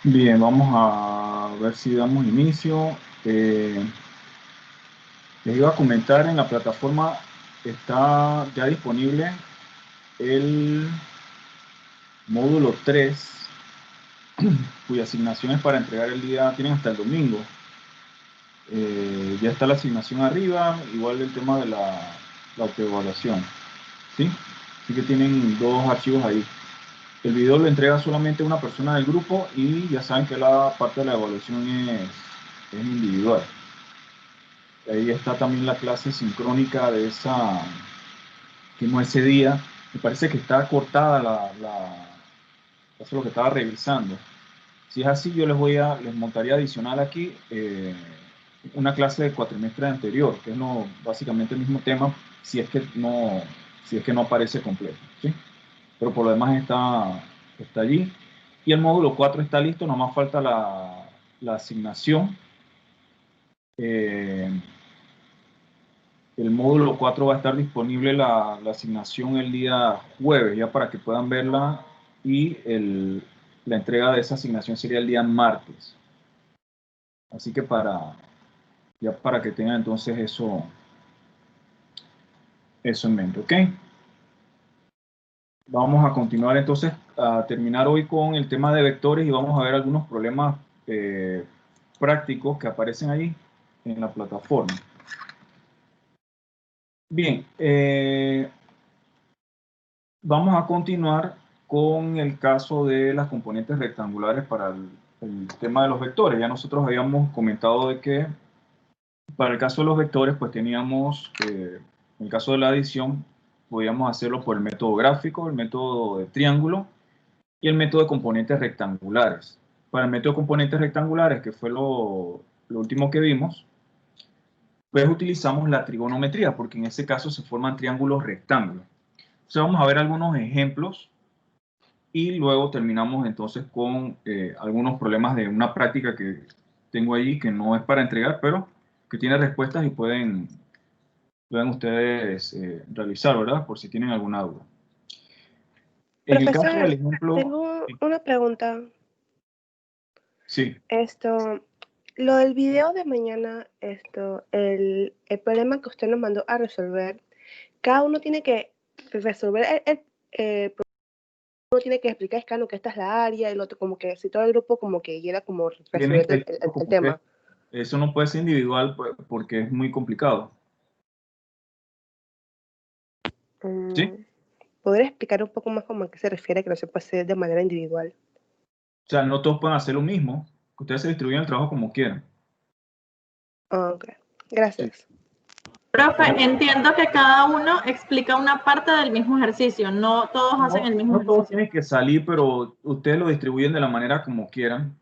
Bien, vamos a ver si damos inicio. Les iba a comentar, en la plataforma está ya disponible el módulo 3, cuya asignación es para entregar el día, tienen hasta el domingo. Ya está la asignación arriba, igual el tema de la autoevaluación, ¿sí? Así que tienen dos archivos ahí. El video lo entrega solamente una persona del grupo y ya saben que la parte de la evaluación es individual. Ahí está también la clase sincrónica de esa que hicimos ese día. Me parece que está cortada eso es lo que estaba revisando. Si es así, yo les montaría adicional aquí una clase de cuatrimestre anterior, que es básicamente el mismo tema, si es que no aparece completo, ¿sí? Pero por lo demás está allí. Y el módulo 4 está listo, nomás falta la asignación. El módulo 4 va a estar disponible la asignación el día jueves, ya para que puedan verla, y la entrega de esa asignación sería el día martes. Así que ya para que tengan entonces eso en mente, ¿ok? Vamos a continuar entonces a terminar hoy con el tema de vectores y vamos a ver algunos problemas prácticos que aparecen allí en la plataforma. Bien, vamos a continuar con el caso de las componentes rectangulares para el tema de los vectores. Ya nosotros habíamos comentado de que para el caso de los vectores, pues teníamos, en el caso de la adición, podíamos hacerlo por el método gráfico, el método de triángulo y el método de componentes rectangulares. Para el método de componentes rectangulares, que fue lo último que vimos, pues utilizamos la trigonometría, porque en ese caso se forman triángulos rectángulos. Entonces vamos a ver algunos ejemplos y luego terminamos entonces con algunos problemas de una práctica que tengo allí, que no es para entregar, pero que tiene respuestas y pueden ustedes realizar, ¿verdad? Por si tienen alguna duda. En el caso del Profesor, ejemplo... tengo una pregunta. Sí. Lo del video de mañana, el problema que usted nos mandó a resolver, cada uno tiene que resolver uno tiene que explicar escano que esta es la área, el otro como que si todo el grupo como que quiera como resolver el tema. Eso no puede ser individual porque es muy complicado. ¿Sí? ¿Podría explicar un poco más como a qué se refiere que no se puede hacer de manera individual? O sea, no todos pueden hacer lo mismo. Ustedes se distribuyen el trabajo como quieran. Ok, gracias. Sí. Profe, entiendo que cada uno explica una parte del mismo ejercicio, no todos hacen el mismo ejercicio. No todos ejercicio. tienen que salir, pero ustedes lo distribuyen de la manera como quieran.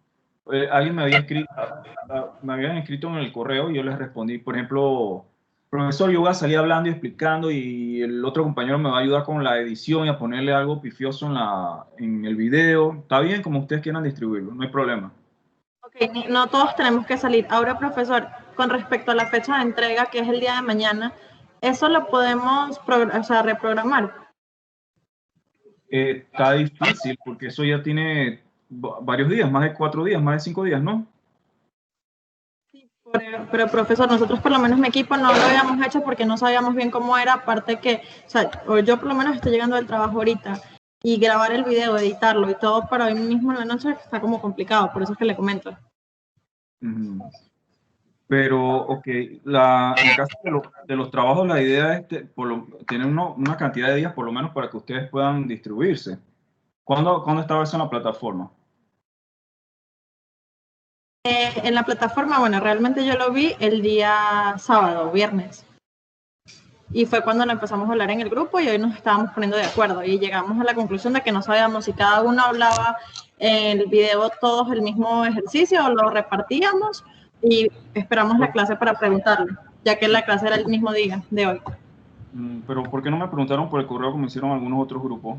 Alguien me habían escrito en el correo y yo les respondí, por ejemplo, profesor, yo voy a salir hablando y explicando y el otro compañero me va a ayudar con la edición y a ponerle algo pifioso en el video. Está bien, como ustedes quieran distribuirlo, no hay problema. Ok, no todos tenemos que salir. Ahora, profesor, con respecto a la fecha de entrega, que es el día de mañana, ¿eso lo podemos reprogramar? Está difícil porque eso ya tiene varios días, más de 4 días, más de 5 días, ¿no? Sí, pero profesor, nosotros por lo menos mi equipo no lo habíamos hecho porque no sabíamos bien cómo era, aparte que, o sea, yo por lo menos estoy llegando del trabajo ahorita y grabar el video, editarlo y todo para hoy mismo en la noche está como complicado, por eso es que le comento. Pero, ok, en el caso de los trabajos, la idea es tener una cantidad de días por lo menos para que ustedes puedan distribuirse. ¿Cuándo estaba eso en la plataforma? En la plataforma, bueno, realmente yo lo vi el día sábado, viernes. Y fue cuando lo empezamos a hablar en el grupo y hoy nos estábamos poniendo de acuerdo y llegamos a la conclusión de que no sabíamos si cada uno hablaba en el video todos el mismo ejercicio o lo repartíamos y esperamos la clase para preguntarle, ya que la clase era el mismo día de hoy. Pero ¿por qué no me preguntaron por el correo como hicieron algunos otros grupos?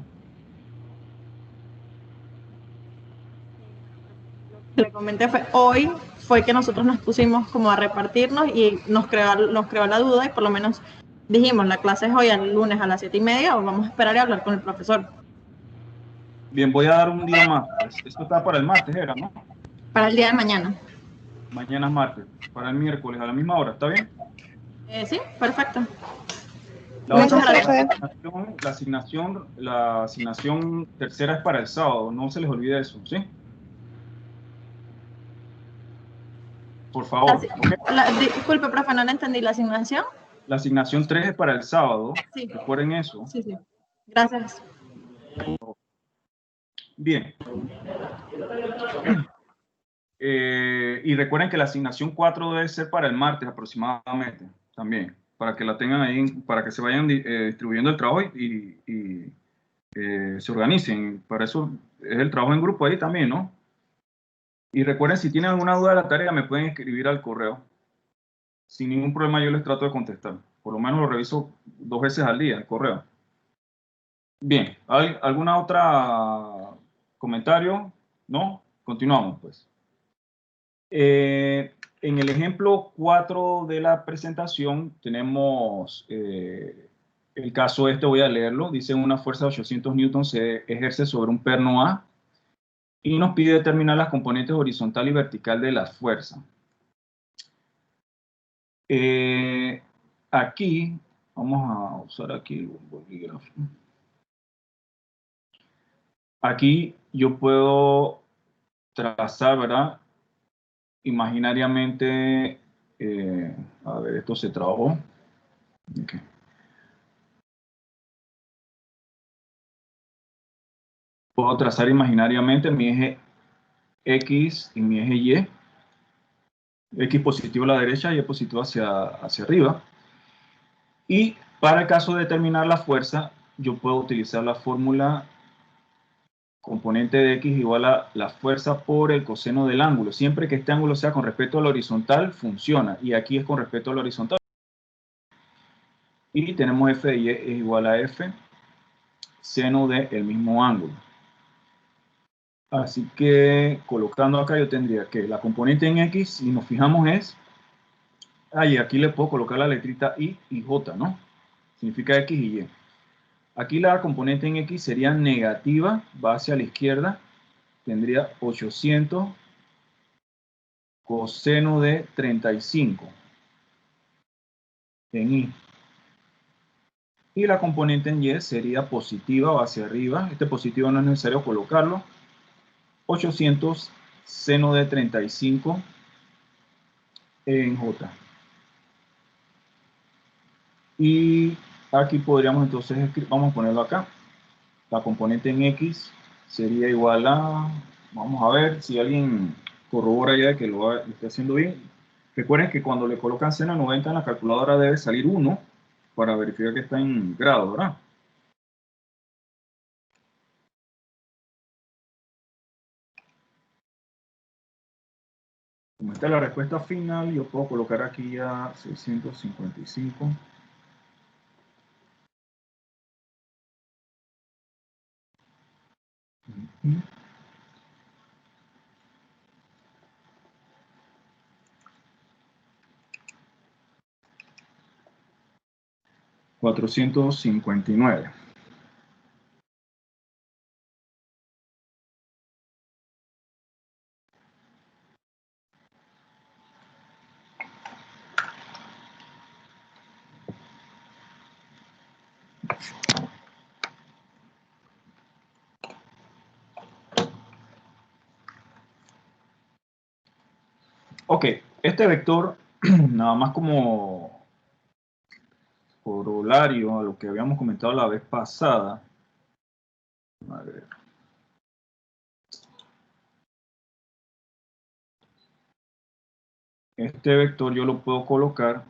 Le comenté hoy fue que nosotros nos pusimos como a repartirnos y nos creó la duda y por lo menos dijimos, la clase es hoy el lunes a las 7:30 o vamos a esperar y hablar con el profesor. Bien, voy a dar un día más. Esto está para el martes, era, ¿no? Para el día de mañana. Mañana es martes. Para el miércoles a la misma hora, ¿está bien? Sí, perfecto. La Muchas otra gracias. la asignación tercera es para el sábado. No se les olvide eso, ¿sí? Por favor, ¿ok? Disculpe, profe, no le entendí la asignación. La asignación 3 es para el sábado. Sí. Recuerden eso. Sí, sí. Gracias. Bien. Y recuerden que la asignación 4 debe ser para el martes aproximadamente, también, para que la tengan ahí, para que se vayan distribuyendo el trabajo y se organicen. Para eso es el trabajo en grupo ahí también, ¿no? Y recuerden, si tienen alguna duda de la tarea, me pueden escribir al correo. Sin ningún problema yo les trato de contestar. Por lo menos lo reviso 2 veces al día, el correo. Bien, ¿hay alguna otra comentario? ¿No? Continuamos, pues. En el ejemplo 4 de la presentación tenemos el caso este, voy a leerlo. Dice una fuerza de 800 newtons se ejerce sobre un perno A y nos pide determinar las componentes horizontal y vertical de la fuerza. Aquí, vamos a usar aquí el bolígrafo. Aquí yo puedo trazar, ¿verdad? Imaginariamente, a ver, esto se trabajó. Okay. Puedo trazar imaginariamente mi eje X y mi eje Y. X positivo a la derecha y Y positivo hacia arriba. Y para el caso de determinar la fuerza, yo puedo utilizar la fórmula componente de X igual a la fuerza por el coseno del ángulo. Siempre que este ángulo sea con respecto a la horizontal, funciona. Y aquí es con respecto a la horizontal. Y tenemos F de Y es igual a F seno del mismo ángulo. Así que colocando acá yo tendría que la componente en X, si nos fijamos es, y aquí le puedo colocar la letrita I y J, ¿no? Significa X y Y. Aquí la componente en X sería negativa, va hacia la izquierda, tendría 800 coseno de 35 en Y. Y la componente en Y sería positiva, va hacia arriba. Este positivo no es necesario colocarlo. 800 seno de 35 en J. Y aquí podríamos entonces escribir, vamos a ponerlo acá. La componente en X sería igual a, vamos a ver si alguien corrobora ya que lo esté haciendo bien. Recuerden que cuando le colocan seno 90 en la calculadora debe salir 1 para verificar que está en grado, ¿verdad? Como esta es la respuesta final, yo puedo colocar aquí ya 655. Uh-huh. 459. Ok, este vector, nada más como corolario a lo que habíamos comentado la vez pasada. A ver. Este vector yo lo puedo colocar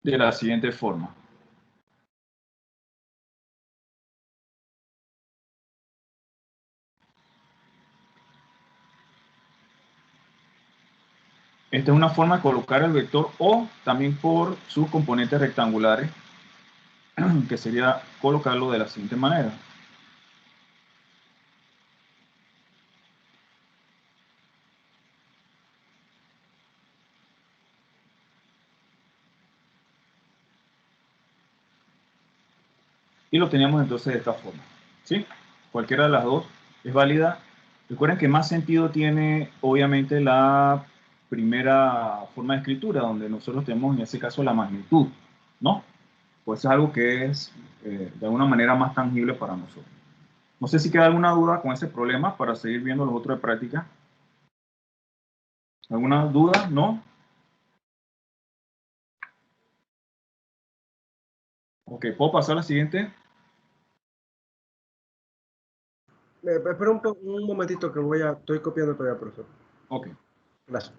de la siguiente forma. Esta es una forma de colocar el vector o también por sus componentes rectangulares, que sería colocarlo de la siguiente manera. Y lo teníamos entonces de esta forma. ¿Sí? Cualquiera de las dos es válida Recuerden que más sentido tiene, obviamente, la primera forma de escritura, donde nosotros tenemos, en ese caso, la magnitud, ¿no? Pues es algo que es, de alguna manera, más tangible para nosotros. No sé si queda alguna duda con ese problema para seguir viendo los otros de práctica. ¿Alguna duda? ¿No? Ok, ¿puedo pasar a la siguiente? Espera un momentito que estoy copiando todavía, profesor. Ok. Gracias.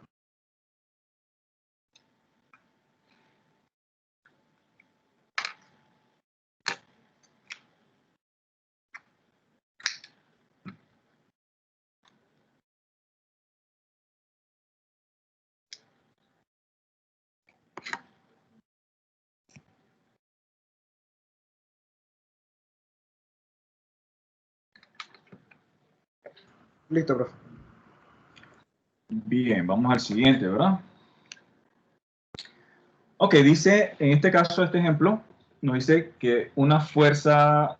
Listo, profe. Bien, vamos al siguiente, ¿verdad? Ok, dice, en este caso, este ejemplo, nos dice que una fuerza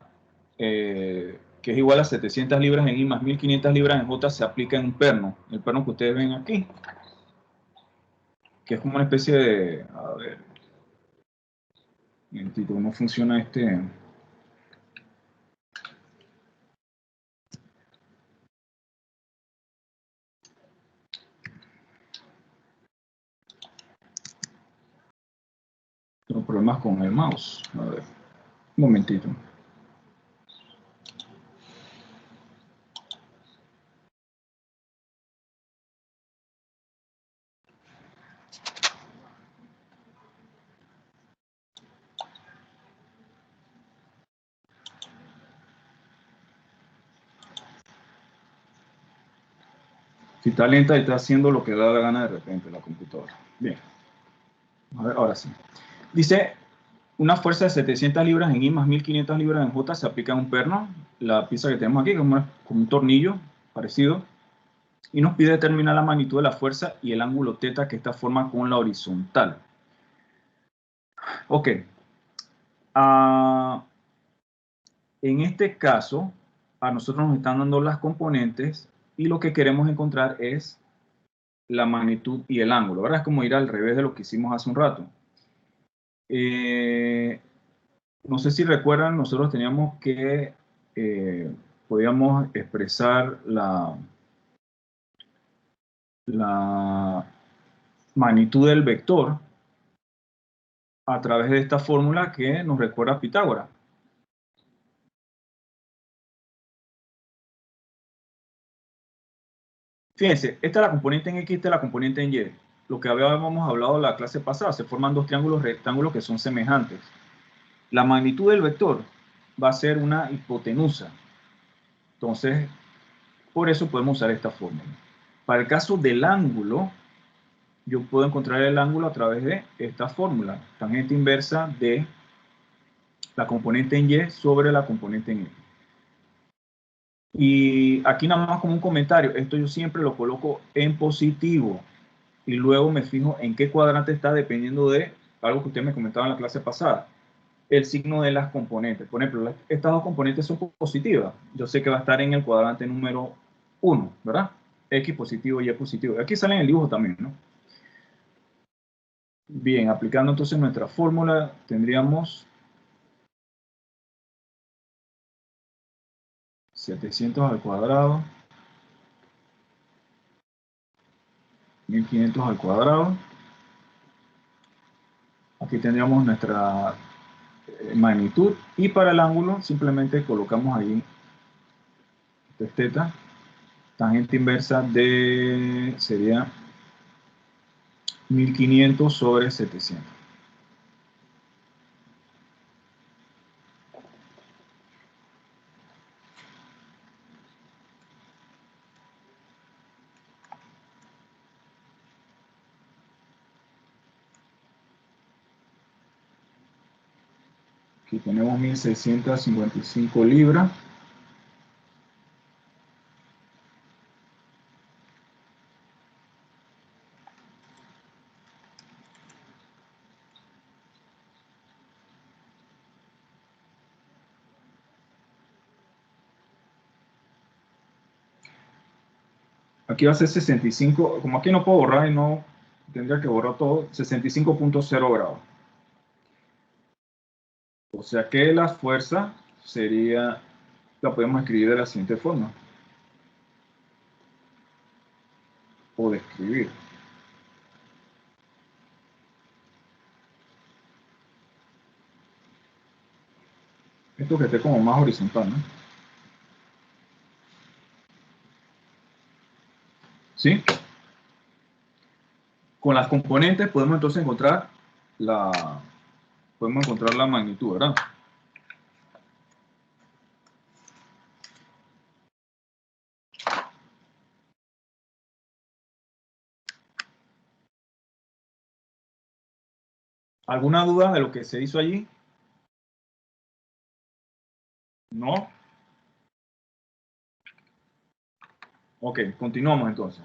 que es igual a 700 libras en I más 1500 libras en J se aplica en un perno, el perno que ustedes ven aquí, que es como una especie de, a ver, un momentito, ¿cómo funciona este? Tengo problemas con el mouse, a ver, un momentito. Si está lenta y está haciendo lo que da la gana de repente la computadora. Bien, a ver, ahora sí. Dice, una fuerza de 700 libras en I más 1500 libras en J se aplica en un perno, la pieza que tenemos aquí, como un tornillo parecido, y nos pide determinar la magnitud de la fuerza y el ángulo θ que esta forma con la horizontal. Ok. En este caso, a nosotros nos están dando las componentes y lo que queremos encontrar es la magnitud y el ángulo, ¿verdad? Es como ir al revés de lo que hicimos hace un rato. No sé si recuerdan, nosotros teníamos que, podíamos expresar la magnitud del vector a través de esta fórmula que nos recuerda a Pitágoras. Fíjense, esta es la componente en X, esta es la componente en Y. Lo que habíamos hablado en la clase pasada, se forman dos triángulos rectángulos que son semejantes. La magnitud del vector va a ser una hipotenusa. Entonces, por eso podemos usar esta fórmula. Para el caso del ángulo, yo puedo encontrar el ángulo a través de esta fórmula. Tangente inversa de la componente en Y sobre la componente en X. Y aquí nada más como un comentario, esto yo siempre lo coloco en positivo y luego me fijo en qué cuadrante está dependiendo de algo que usted me comentaba en la clase pasada, el signo de las componentes. Por ejemplo, estas dos componentes son positivas. Yo sé que va a estar en el cuadrante número 1, ¿verdad? X positivo, Y positivo. Aquí sale en el dibujo también, ¿no? Bien, aplicando entonces nuestra fórmula, tendríamos 700 al cuadrado, 1500 al cuadrado. Aquí tendríamos nuestra magnitud y para el ángulo simplemente colocamos ahí θ, tangente inversa de sería 1500 sobre 700. Aquí tenemos 1655 libras. Aquí va a ser 65, como aquí no puedo borrar y no tendría que borrar todo, 65.0 grados. O sea que la fuerza sería, la podemos escribir de la siguiente forma. O describir. Esto que esté como más horizontal, ¿no? ¿Sí? Con las componentes podemos entonces encontrar la magnitud, ¿verdad? ¿Alguna duda de lo que se hizo allí? ¿No? Ok, continuamos entonces.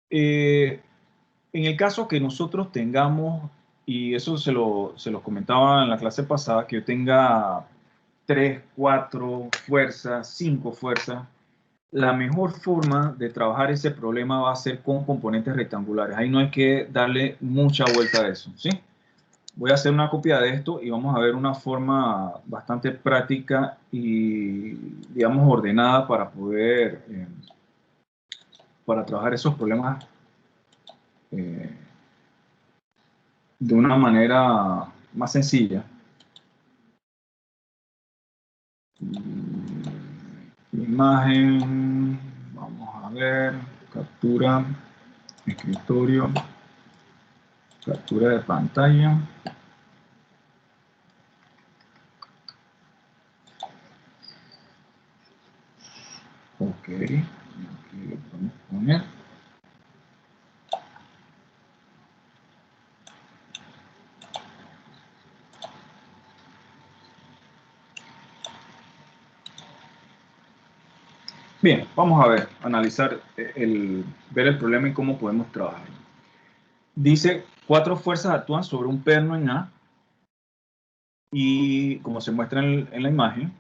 En el caso que nosotros tengamos, y eso se los comentaba en la clase pasada, que yo tenga 3, 4 fuerzas, 5 fuerzas, la mejor forma de trabajar ese problema va a ser con componentes rectangulares. Ahí no hay que darle mucha vuelta a eso, ¿sí? Voy a hacer una copia de esto y vamos a ver una forma bastante práctica y, digamos, ordenada para poder, para trabajar esos problemas de una manera más sencilla. Imagen, vamos a ver, captura, escritorio, captura de pantalla. Ok, aquí lo podemos poner. Bien, vamos a ver, analizar, ver el problema y cómo podemos trabajar. Dice, 4 fuerzas actúan sobre un perno en A, y como se muestra en la imagen,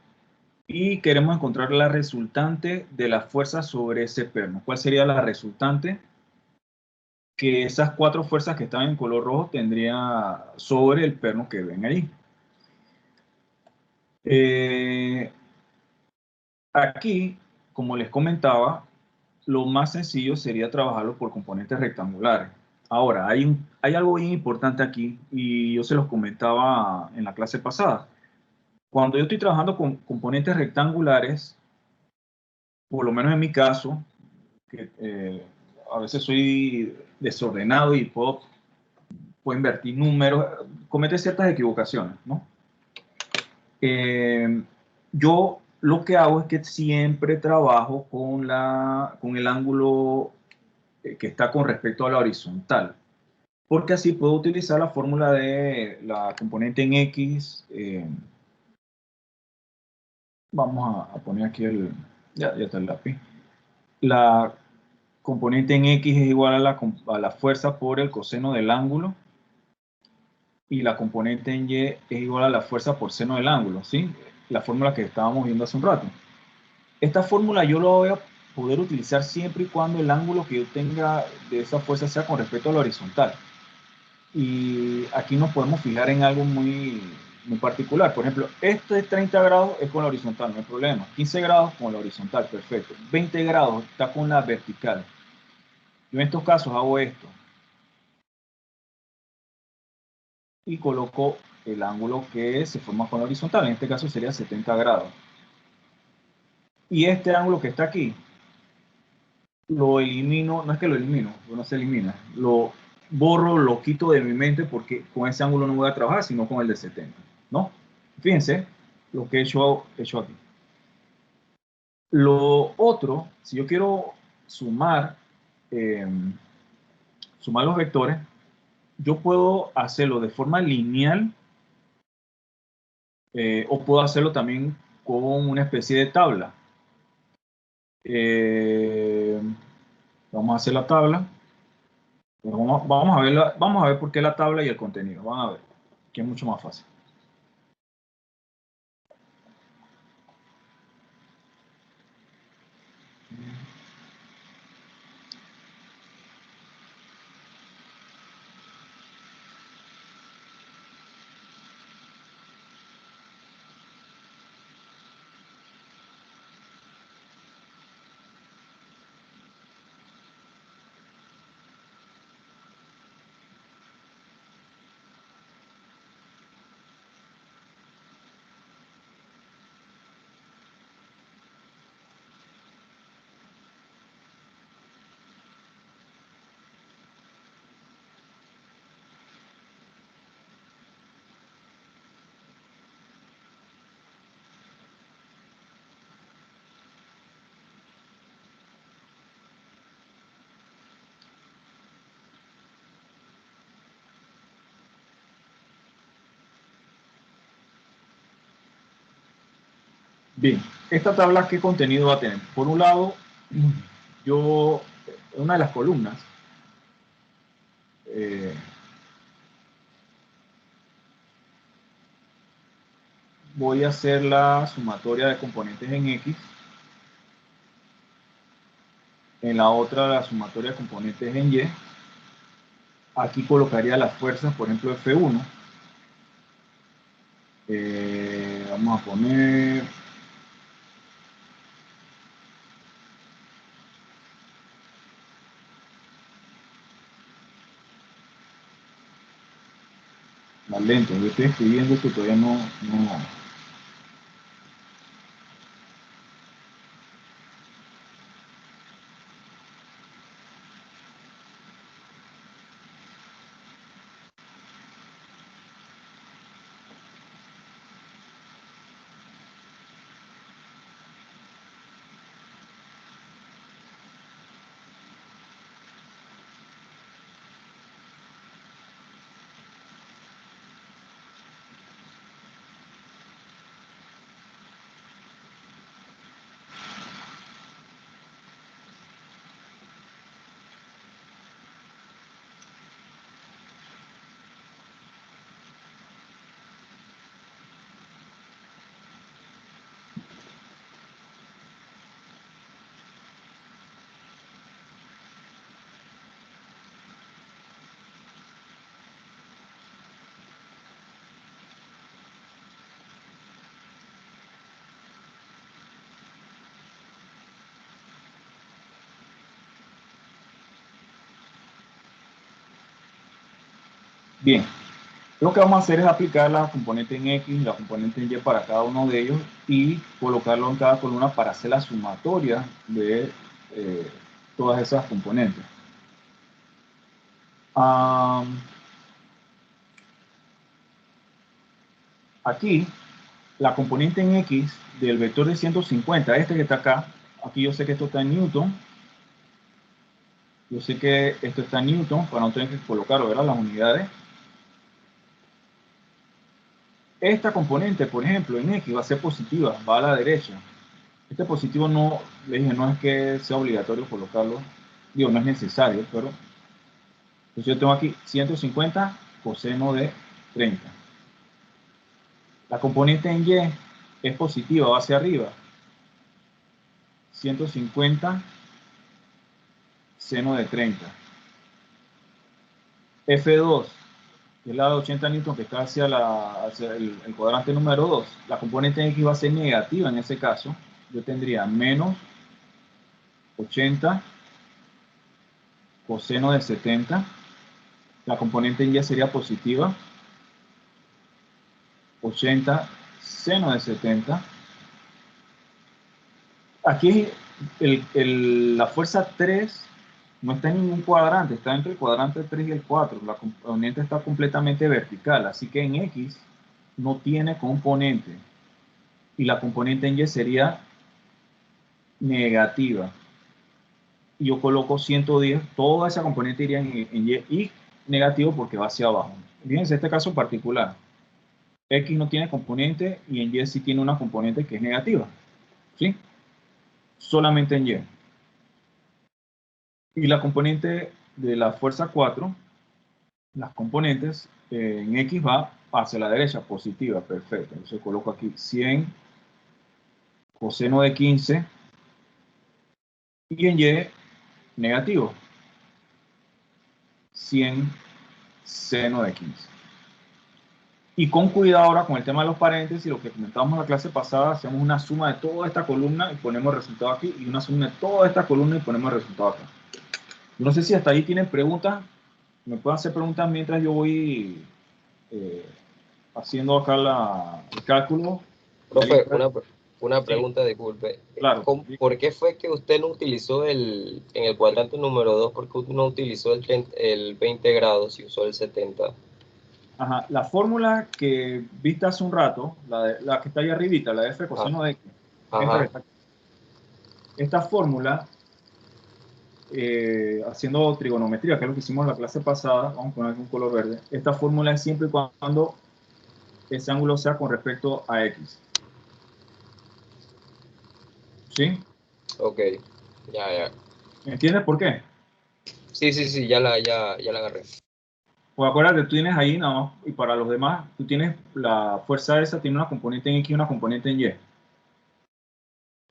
y queremos encontrar la resultante de la fuerza sobre ese perno. ¿Cuál sería la resultante que esas 4 fuerzas que están en color rojo tendría sobre el perno que ven ahí? Aquí, como les comentaba, lo más sencillo sería trabajarlo por componentes rectangulares. Ahora, hay algo bien importante aquí, y yo se los comentaba en la clase pasada. Cuando yo estoy trabajando con componentes rectangulares, por lo menos en mi caso, que a veces soy desordenado y puedo invertir números, comete ciertas equivocaciones, ¿no? Yo lo que hago es que siempre trabajo con el ángulo que está con respecto a la horizontal, porque así puedo utilizar la fórmula de la componente en X. Vamos a poner aquí ya está el lápiz. La componente en X es igual a la fuerza por el coseno del ángulo, y la componente en Y es igual a la fuerza por seno del ángulo, ¿sí? La fórmula que estábamos viendo hace un rato. Esta fórmula yo la voy a poder utilizar siempre y cuando el ángulo que yo tenga de esa fuerza sea con respecto a la horizontal. Y aquí nos podemos fijar en algo muy particular. Por ejemplo, este 30 grados es con la horizontal, no hay problema. 15 grados con la horizontal, perfecto. 20 grados está con la vertical. Yo en estos casos hago esto y coloco el ángulo que se forma con la horizontal. En este caso sería 70 grados. Y este ángulo que está aquí, lo elimino, no es que lo elimino, no se elimina, lo borro, lo quito de mi mente, porque con ese ángulo no voy a trabajar, sino con el de 70, ¿no? Fíjense lo que he hecho aquí. Lo otro, si yo quiero sumar, sumar los vectores, yo puedo hacerlo de forma lineal, o puedo hacerlo también con una especie de tabla. Vamos a hacer la tabla. Vamos a ver por qué la tabla y el contenido. Van a ver, que es mucho más fácil. Bien, esta tabla, ¿qué contenido va a tener? Por un lado, una de las columnas, voy a hacer la sumatoria de componentes en X. En la otra, la sumatoria de componentes en Y. Aquí colocaría las fuerzas, por ejemplo, F1. Vamos a poner... más lento, yo estoy escribiendo que todavía no. Bien, lo que vamos a hacer es aplicar la componente en X y la componente en Y para cada uno de ellos y colocarlo en cada columna para hacer la sumatoria de todas esas componentes. Aquí, la componente en X del vector de 150, este que está acá, aquí yo sé que esto está en Newton. Yo sé que esto está en Newton, para no tener que colocarlo, ¿verdad? Las unidades. Esta componente, por ejemplo, en X va a ser positiva, va a la derecha. Este positivo no, le dije, no es que sea obligatorio colocarlo. Digo, no es necesario, pero... Entonces yo tengo aquí 150 coseno de 30. La componente en Y es positiva, va hacia arriba. 150 seno de 30. F2, que es la de 80 newton que está hacia el cuadrante número 2. La componente en X va a ser negativa en ese caso. Yo tendría menos 80 coseno de 70. La componente en Y sería positiva. 80 seno de 70. Aquí la fuerza 3 no está en ningún cuadrante, está entre el cuadrante 3 y el 4. La componente está completamente vertical, así que en X no tiene componente. Y la componente en Y sería negativa. Y yo coloco 110, toda esa componente iría en Y y negativo porque va hacia abajo. Fíjense este caso particular. X no tiene componente y en Y sí tiene una componente que es negativa. ¿Sí? Solamente en Y. Y la componente de la fuerza 4, las componentes en X va hacia la derecha, positiva, perfecto. Entonces coloco aquí 100 coseno de 15 y en Y negativo, 100 seno de 15. Y con cuidado ahora con el tema de los paréntesis, lo que comentábamos en la clase pasada, hacemos una suma de toda esta columna y ponemos el resultado aquí, y una suma de toda esta columna y ponemos el resultado acá. No sé si hasta ahí tienen preguntas, me pueden hacer preguntas mientras yo voy haciendo acá el cálculo. Profe, una pregunta, disculpe. Claro. ¿Por qué fue que usted no utilizó en el cuadrante número 2, por qué usted no utilizó el 20 grados y usó el 70? Ajá, la fórmula que viste hace un rato, la que está ahí arribita, la de F coseno de X, esta fórmula, haciendo trigonometría, que es lo que hicimos en la clase pasada, vamos a poner aquí un color verde, esta fórmula es siempre y cuando ese ángulo sea con respecto a X. ¿Sí? Ok, ya. ¿Me entiendes por qué? Sí, ya la agarré. Pues acuérdate, tú tienes ahí nada más, y para los demás, tú tienes la fuerza esa, tiene una componente en X y una componente en Y.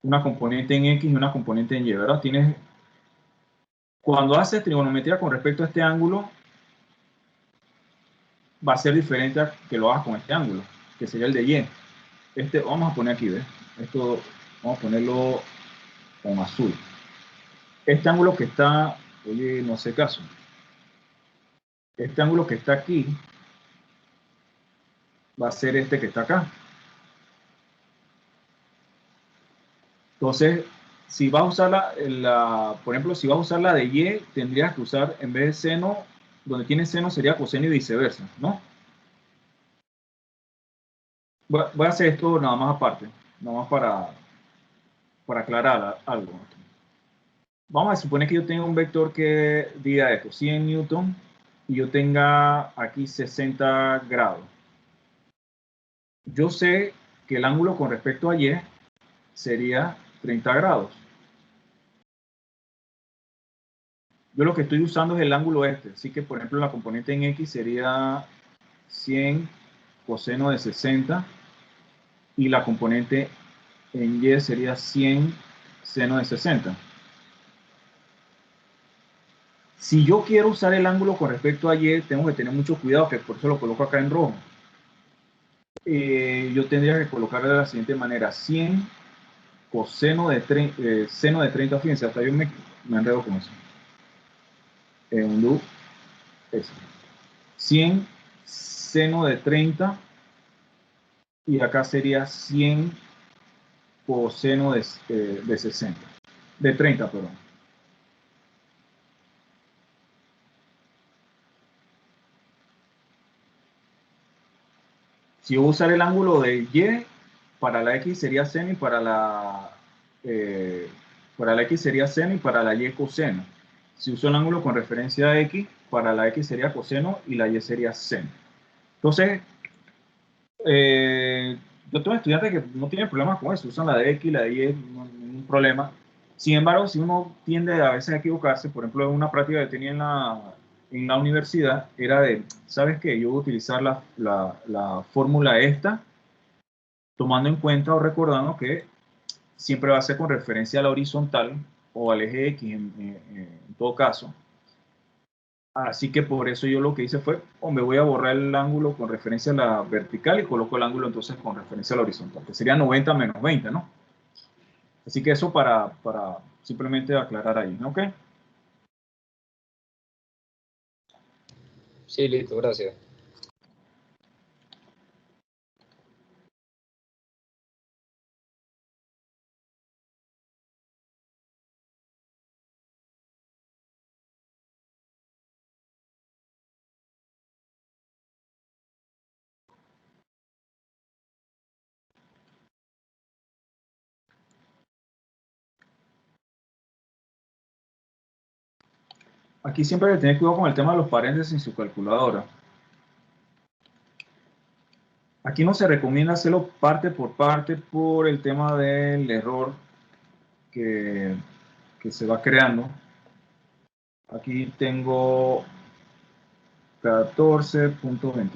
Una componente en X y una componente en Y, ¿verdad? Tienes, cuando haces trigonometría con respecto a este ángulo, va a ser diferente a que lo hagas con este ángulo, que sería el de Y. Este, vamos a poner aquí, ¿ves? Esto, vamos a ponerlo con azul. Este ángulo que está, oye, no sé caso. Este ángulo que está aquí va a ser este que está acá. Entonces, si vas a usar por ejemplo, si vas a usar la de Y, tendrías que usar, en vez de seno, donde tiene seno sería coseno y viceversa, ¿no? Voy a hacer esto nada más aparte, nada más para aclarar algo. Vamos a suponer que yo tenga un vector que diga esto, 100 newton, y yo tenga aquí 60 grados. Yo sé que el ángulo con respecto a Y sería 30 grados. Yo lo que estoy usando es el ángulo este, así que por ejemplo la componente en X sería 100 coseno de 60 y la componente en Y sería 100 seno de 60. Si yo quiero usar el ángulo con respecto a Y, tengo que tener mucho cuidado, que por eso lo coloco acá en rojo. Yo tendría que colocarlo de la siguiente manera, 100 coseno de seno de 30, fíjense, hasta yo me enredo con eso. Un loop, eso. 100 seno de 30 y acá sería 100 coseno de 60, de 30, perdón. Si yo usar el ángulo de Y, para la X sería seno y para la X sería seno y para la Y coseno. Si uso el ángulo con referencia a X, para la X sería coseno y la Y sería seno. Entonces, yo tengo estudiantes que no tienen problemas con eso, usan la de X y la de Y, no hay ningún problema. Sin embargo, si uno tiende a veces a equivocarse, por ejemplo, en una práctica que tenía en la universidad, era de, ¿sabes qué? Yo voy a utilizar la fórmula esta, tomando en cuenta o recordando que siempre va a ser con referencia a la horizontal o al eje X en todo caso. Así que por eso yo lo que hice fue, me voy a borrar el ángulo con referencia a la vertical y coloco el ángulo entonces con referencia a la horizontal, que sería 90 menos 20, ¿no? Así que eso para simplemente aclarar ahí, ¿no? ¿Ok? Sí, listo, gracias. Aquí siempre hay que tener cuidado con el tema de los paréntesis en su calculadora. Aquí no se recomienda hacerlo parte por parte por el tema del error que, que se va creando. Aquí tengo 14.29.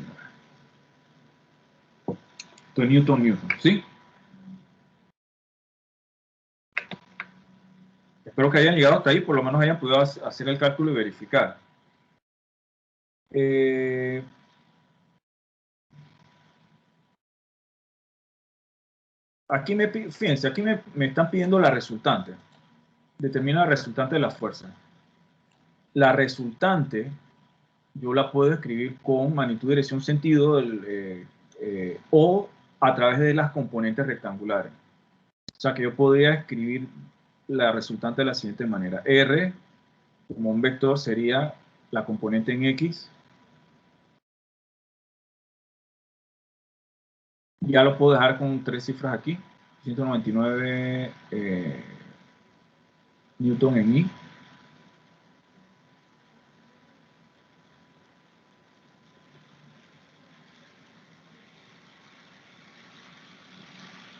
Esto es Newton, ¿sí? Espero que hayan llegado hasta ahí, por lo menos hayan podido hacer el cálculo y verificar. Fíjense, aquí me están pidiendo la resultante. Determina la resultante de la fuerza. La resultante yo la puedo escribir con magnitud, dirección, sentido o a través de las componentes rectangulares. O sea que yo podría escribir la resultante de la siguiente manera. R como un vector sería la componente en X. Ya lo puedo dejar con 3 cifras aquí. 199 newton en I.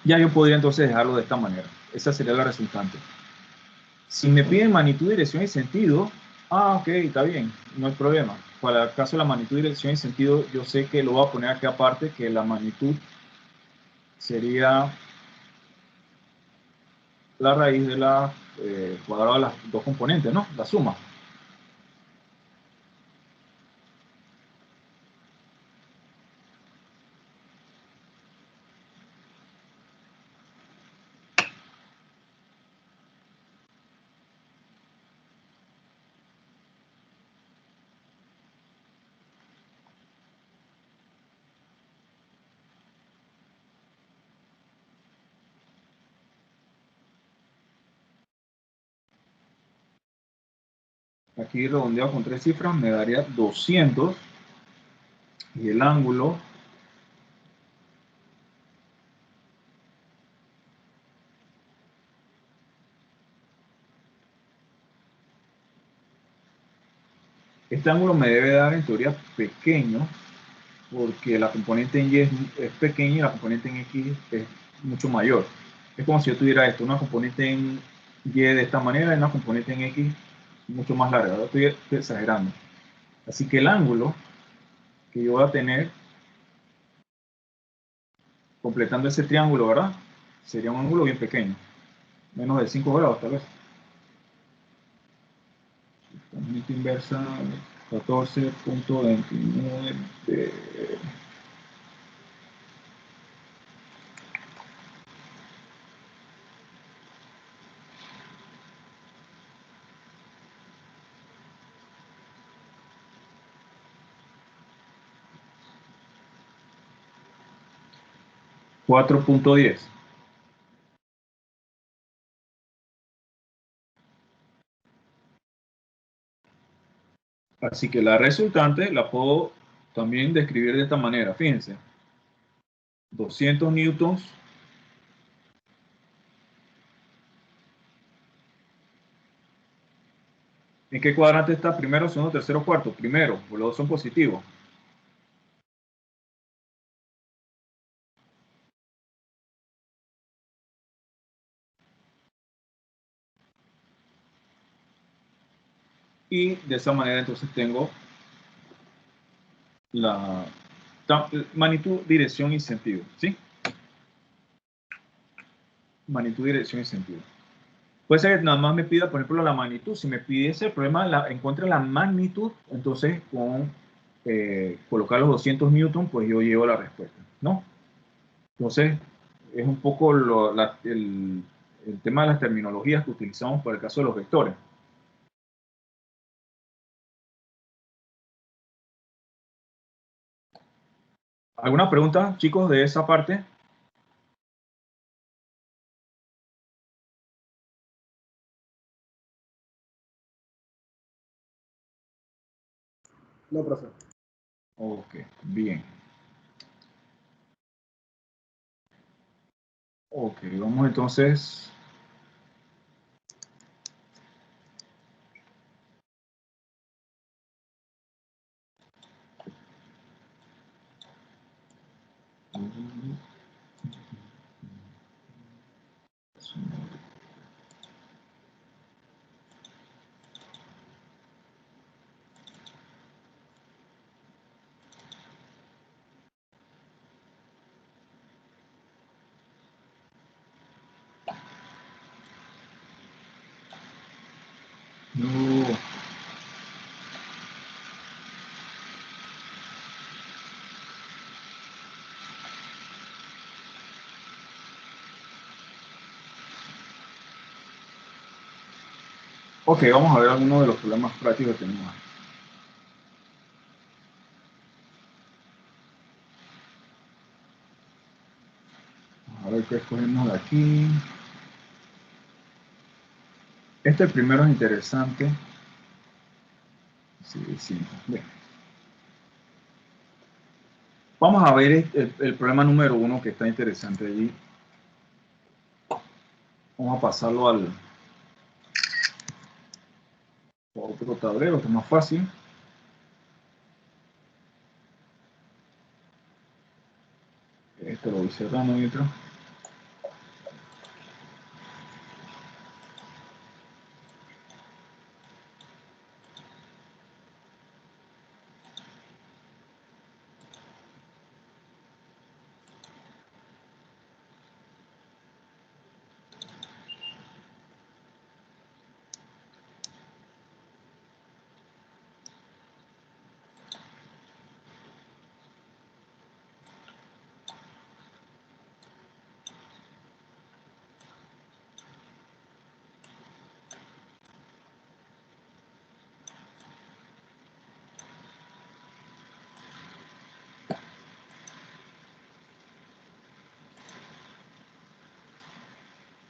ya yo podría entonces dejarlo de esta manera. Esa sería la resultante. Si me piden magnitud, dirección y sentido, ok, está bien, no hay problema. Para el caso de la magnitud, dirección y sentido, yo sé que lo voy a poner aquí aparte, que la magnitud sería la raíz de la cuadrada de las dos componentes, ¿no? La suma. Aquí redondeado con 3 cifras me daría 200 y el ángulo este ángulo me debe dar en teoría pequeño porque la componente en Y es pequeña y la componente en X es mucho mayor. Es como si yo tuviera esto, una componente en Y de esta manera y una componente en X mucho más larga. Ahora estoy exagerando. Así que el ángulo que yo voy a tener completando ese triángulo, ¿verdad? Sería un ángulo bien pequeño. Menos de 5 grados tal vez. Magnitud inversa 14.29 de... $4.10. Así que la resultante la puedo también describir de esta manera. Fíjense. 200 newtons ¿en qué cuadrante está? Primero, segundo, tercero, cuarto. Primero, pues los dos son positivos. Y de esa manera entonces tengo la magnitud, dirección y sentido. ¿Sí? Magnitud, dirección y sentido. Puede ser que nada más me pida, por ejemplo, la magnitud. Si me pidiese el problema, encuentre la magnitud, entonces con colocar los 200 newton, pues yo llevo la respuesta, ¿no? Entonces, es un poco el tema de las terminologías que utilizamos para el caso de los vectores. ¿Alguna pregunta, chicos, de esa parte? No, profe. Ok, bien. Ok, vamos entonces. No. Ok, vamos a ver algunos de los problemas prácticos que tenemos. A ver qué escogemos de aquí. Este primero es interesante. Sí, sí. Bien. Vamos a ver el problema número 1 que está interesante allí. Vamos a pasarlo a otro tablero, que es más fácil. Este lo voy cerrando mientras.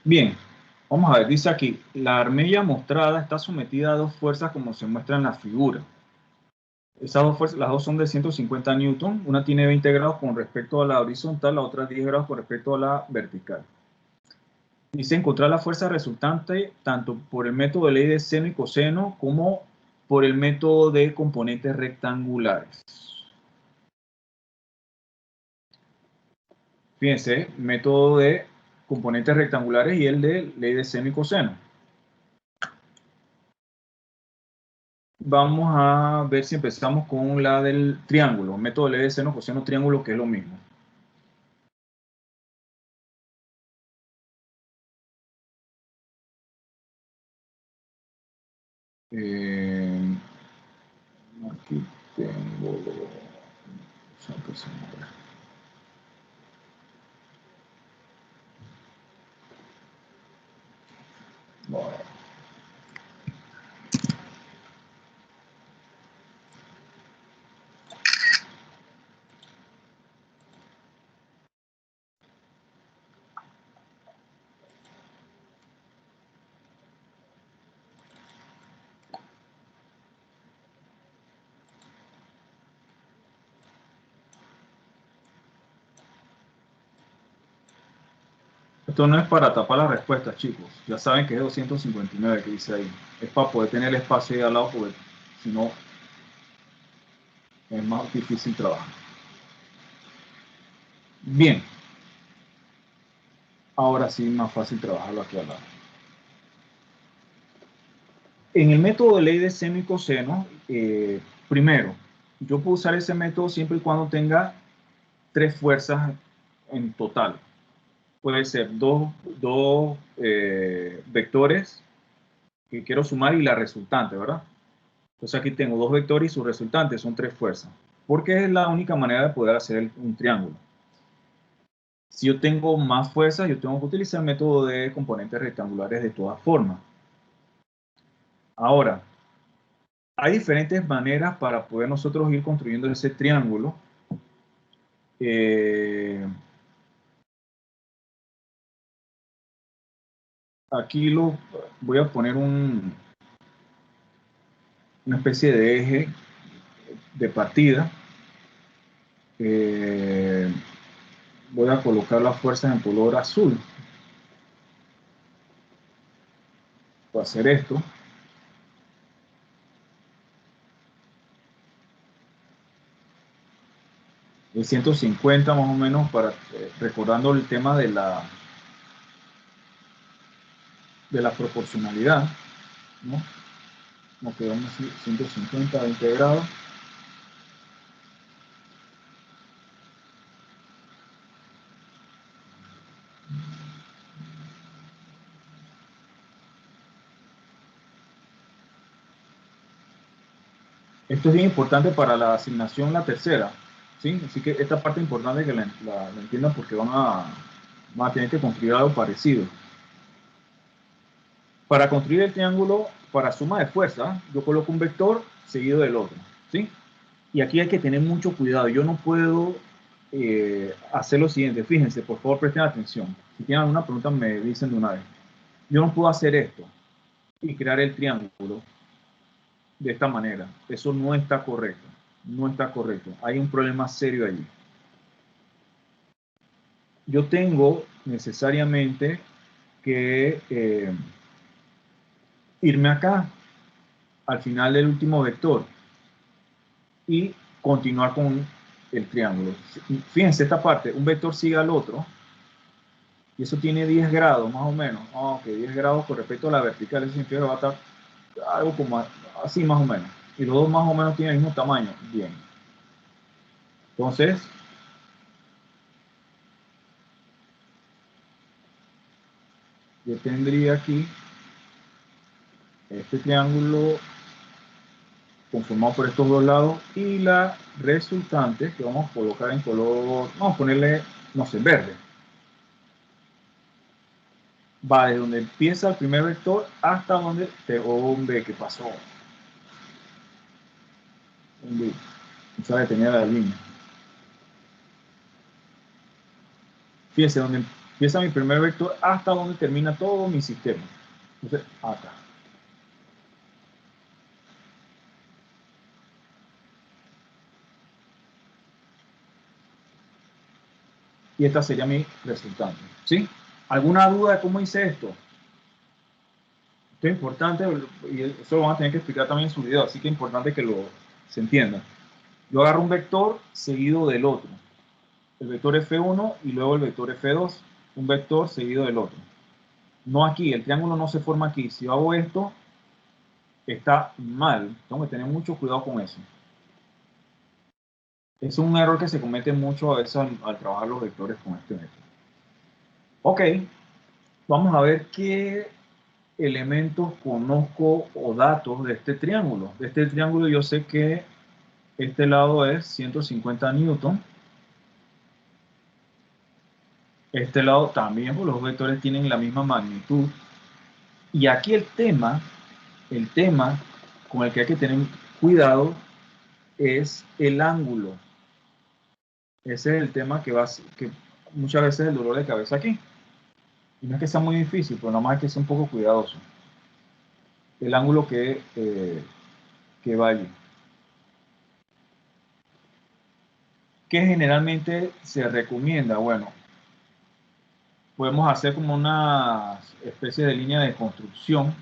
Bien, vamos a ver, dice aquí, la armilla mostrada está sometida a dos fuerzas como se muestra en la figura. Esas dos fuerzas, las dos son de 150 newton, una tiene 20 grados con respecto a la horizontal, la otra 10 grados con respecto a la vertical. Dice encontrar la fuerza resultante tanto por el método de ley de seno y coseno como por el método de componentes rectangulares. Fíjense, método de componentes rectangulares y el de ley de seno y coseno. Vamos a ver si empezamos con la del triángulo, método de ley de seno, coseno, triángulo, que es lo mismo. Aquí tengo... Bueno. Esto no es para tapar las respuestas, chicos. Ya saben que es 259 que dice ahí. Es para poder tener el espacio ahí al lado, porque si no es más difícil trabajar. Bien. Ahora sí, más fácil trabajarlo aquí al lado. En el método de ley de seno y coseno, primero, yo puedo usar ese método siempre y cuando tenga tres fuerzas en total. Puede ser dos vectores que quiero sumar y la resultante, ¿verdad? Entonces aquí tengo dos vectores y su resultante son tres fuerzas. Porque es la única manera de poder hacer un triángulo. Si yo tengo más fuerzas, yo tengo que utilizar el método de componentes rectangulares de todas formas. Ahora, hay diferentes maneras para poder nosotros ir construyendo ese triángulo. Aquí voy a poner una especie de eje de partida. Voy a colocar las fuerzas en color azul. Voy a hacer esto. De 150 más o menos, para recordando el tema de la proporcionalidad, ¿no? Nos quedamos 150, 20 grados. Esto es bien importante para la asignación, la tercera, ¿sí? Así que esta parte es importante que la entiendan porque van a tener que construir algo parecido. Para construir el triángulo, para suma de fuerza, yo coloco un vector seguido del otro, ¿sí? Y aquí hay que tener mucho cuidado. Yo no puedo hacer lo siguiente. Fíjense, por favor, presten atención. Si tienen alguna pregunta, me dicen de una vez. Yo no puedo hacer esto y crear el triángulo de esta manera. Eso no está correcto. No está correcto. Hay un problema serio allí. Yo tengo necesariamente que irme acá, al final del último vector, y continuar con el triángulo. Fíjense esta parte, un vector sigue al otro, y eso tiene 10 grados más o menos. Ok, 10 grados con respecto a la vertical, eso significa que va a estar algo como así más o menos. Y los dos más o menos tienen el mismo tamaño. Bien. Entonces, yo tendría aquí este triángulo conformado por estos dos lados y la resultante que vamos a colocar en color, vamos a ponerle, no sé, verde. Va desde donde empieza el primer vector hasta donde hombre, ¿qué pasó? No sabe tener la línea. Fíjense, donde Empieza mi primer vector hasta donde termina todo mi sistema. Entonces, acá. Y esta sería mi resultante. ¿Sí? ¿Alguna duda de cómo hice esto? Esto es importante y eso lo van a tener que explicar también en su video, así que es importante que se entienda. Yo agarro un vector seguido del otro. El vector F1 y luego el vector F2. Un vector seguido del otro. No aquí, el triángulo no se forma aquí. Si yo hago esto, está mal. Tengo que tener mucho cuidado con eso. Es un error que se comete mucho a veces al trabajar los vectores con este método. Ok, vamos a ver qué elementos conozco o datos de este triángulo. De este triángulo yo sé que este lado es 150 newton. Este lado también, pues los vectores tienen la misma magnitud. Y aquí el tema con el que hay que tener cuidado es el ángulo. Ese es el tema que muchas veces es el dolor de cabeza aquí. Y no es que sea muy difícil, pero nada más hay que ser un poco cuidadoso. El ángulo que va allí. ¿Qué generalmente se recomienda? Bueno, podemos hacer como una especie de línea de construcción.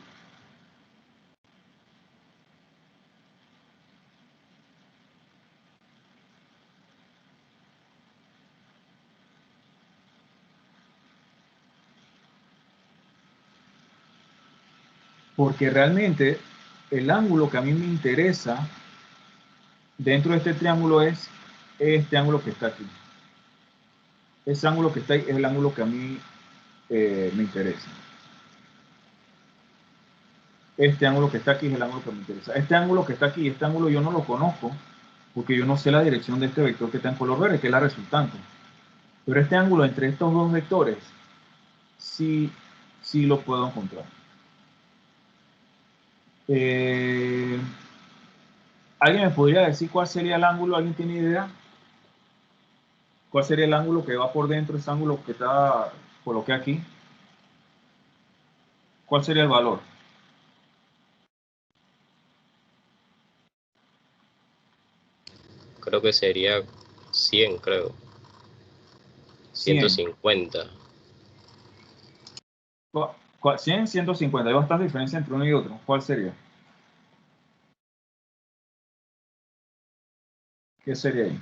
Porque realmente el ángulo que a mí me interesa dentro de este triángulo es este ángulo que está aquí. Ese ángulo que está ahí es el ángulo que a mí me interesa. Este ángulo que está aquí es el ángulo que me interesa. Este ángulo que está aquí, este ángulo yo no lo conozco porque yo no sé la dirección de este vector que está en color verde, que es la resultante. Pero este ángulo entre estos dos vectores sí lo puedo encontrar. ¿Alguien me podría decir cuál sería el ángulo? ¿Alguien tiene idea? ¿Cuál sería el ángulo que va por dentro, ese ángulo que coloqué aquí? ¿Cuál sería el valor? Creo que sería 100, creo. 100. 150. 100, 150. Hay bastante diferencia entre uno y otro. ¿Cuál sería? ¿Qué sería ahí?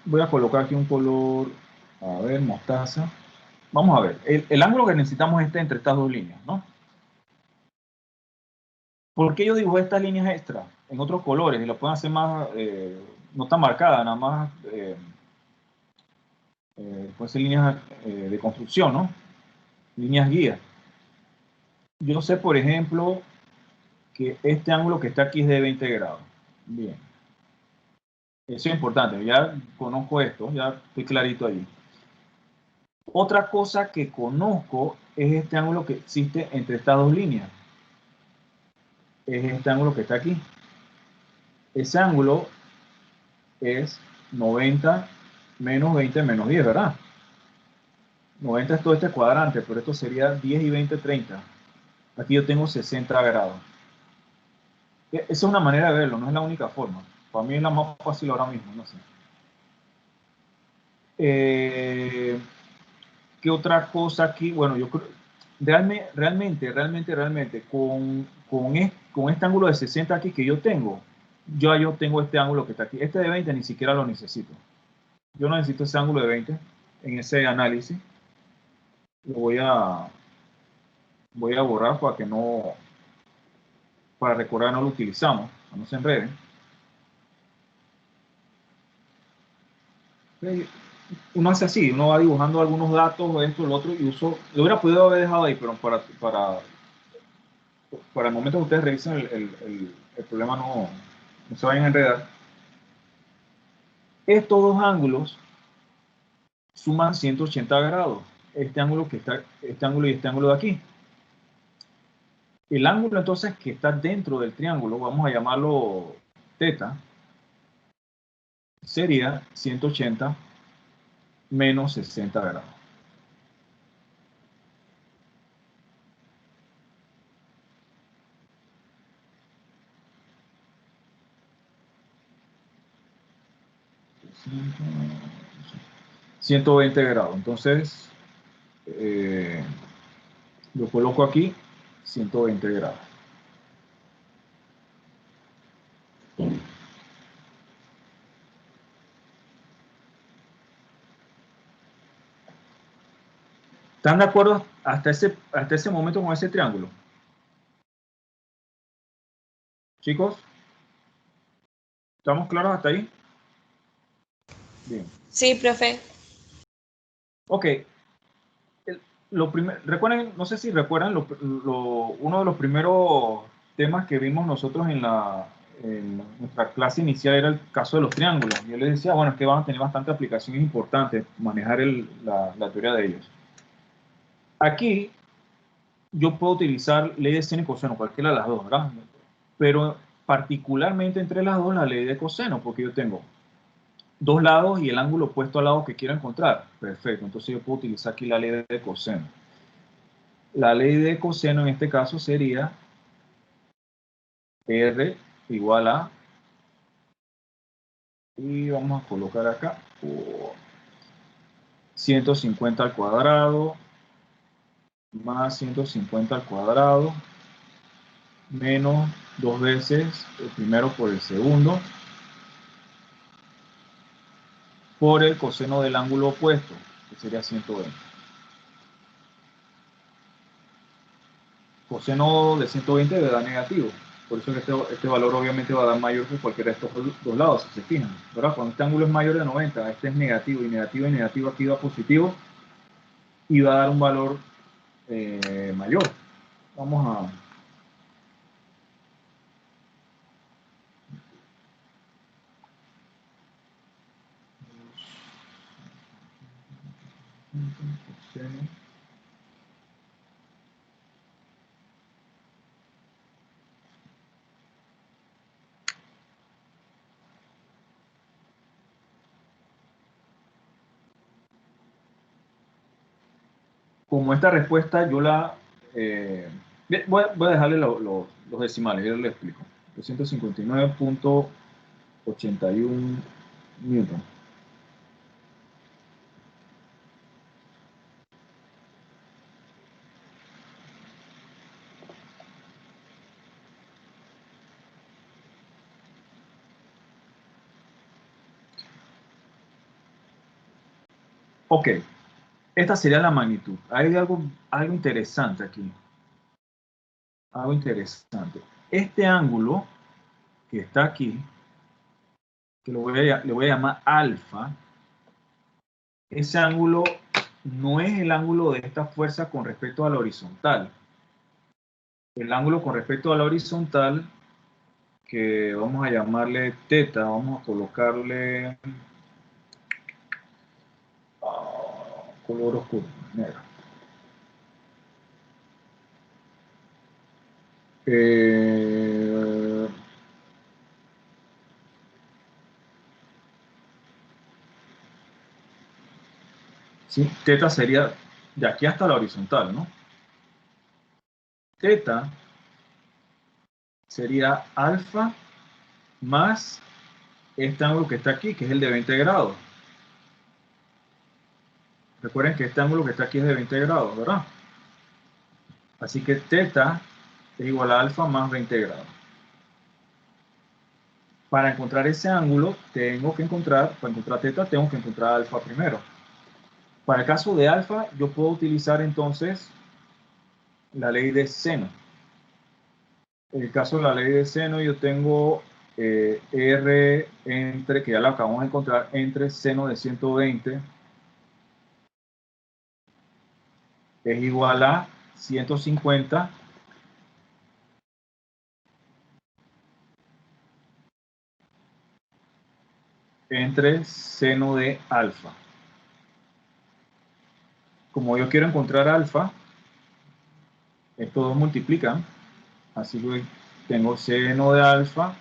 Voy a colocar aquí un color, a ver, mostaza. Vamos a ver, el ángulo que necesitamos es entre estas dos líneas, ¿no? ¿Por qué yo dibujé estas líneas extra en otros colores y las pueden hacer más, no tan marcadas, nada más, pueden ser líneas de construcción, ¿no? Líneas guías. Yo sé, por ejemplo, que este ángulo que está aquí es de 20 grados. Bien. Eso es importante, ya conozco esto, ya estoy clarito ahí. Otra cosa que conozco es este ángulo que existe entre estas dos líneas. Es este ángulo que está aquí. Ese ángulo es 90 menos 20 menos 10, ¿verdad? 90 es todo este cuadrante, pero esto sería 10 y 20, 30. Aquí yo tengo 60 grados. Esa es una manera de verlo, no es la única forma. Para mí es la más fácil ahora mismo, no sé. ¿Qué otra cosa aquí? Bueno, yo creo, realmente, con este ángulo de 60 aquí que yo tengo este ángulo que está aquí. Este de 20 ni siquiera lo necesito. Yo no necesito ese ángulo de 20 en ese análisis. Lo voy a borrar para recordar no lo utilizamos, no se enreden. Uno hace así, uno va dibujando algunos datos, esto, lo otro, y lo hubiera podido haber dejado ahí, pero para el momento que ustedes revisen el problema no se vayan a enredar. Estos dos ángulos suman 180 grados. Este ángulo y este ángulo de aquí. El ángulo entonces que está dentro del triángulo, vamos a llamarlo θ, sería 180 menos 60 grados. $120. Entonces, lo coloco aquí, 120 grados. ¿Están de acuerdo hasta ese momento con ese triángulo? Chicos, ¿estamos claros hasta ahí? Bien. Sí, profe. Ok. Recuerden, no sé si recuerdan, uno de los primeros temas que vimos nosotros en nuestra clase inicial era el caso de los triángulos. Yo les decía, bueno, es que van a tener bastante aplicaciones importantes, manejar la teoría de ellos. Aquí yo puedo utilizar ley de seno y coseno, cualquiera de las dos, ¿verdad? Pero particularmente entre las dos la ley de coseno, porque yo tengo dos lados y el ángulo opuesto al lado que quiero encontrar. Perfecto, entonces yo puedo utilizar aquí la ley de coseno. La ley de coseno en este caso sería R igual a, y vamos a colocar acá, 150 al cuadrado más 150 al cuadrado menos 2 veces el primero por el segundo por el coseno del ángulo opuesto, que sería 120. Coseno de 120 debe dar negativo. Por eso que este valor obviamente va a dar mayor que cualquiera de estos dos lados, si se fijan, ¿verdad? Cuando este ángulo es mayor de 90, este es negativo, y negativo aquí da positivo, y va a dar un valor mayor. Vamos a... Como esta respuesta yo la... voy a dejarle los decimales, yo les explico. 259.81 newton. Ok, esta sería la magnitud. Hay algo interesante aquí. Algo interesante. Este ángulo que está aquí, que le voy a llamar alfa, ese ángulo no es el ángulo de esta fuerza con respecto a la horizontal. El ángulo con respecto a la horizontal, que vamos a llamarle teta, vamos a colocarle color oscuro, negro. ¿Sí? Teta sería de aquí hasta la horizontal, ¿no? Teta sería alfa más este ángulo que está aquí, que es el de 20 grados. Recuerden que este ángulo que está aquí es de 20 grados, ¿verdad? Así que teta es igual a alfa más 20 grados. Para encontrar ese ángulo, para encontrar teta, tengo que encontrar alfa primero. Para el caso de alfa, yo puedo utilizar entonces la ley de seno. En el caso de la ley de seno, yo tengo R que ya la acabamos de encontrar, entre seno de 120 es igual a 150 entre seno de alfa. Como yo quiero encontrar alfa, estos dos multiplican, así que tengo seno de alfa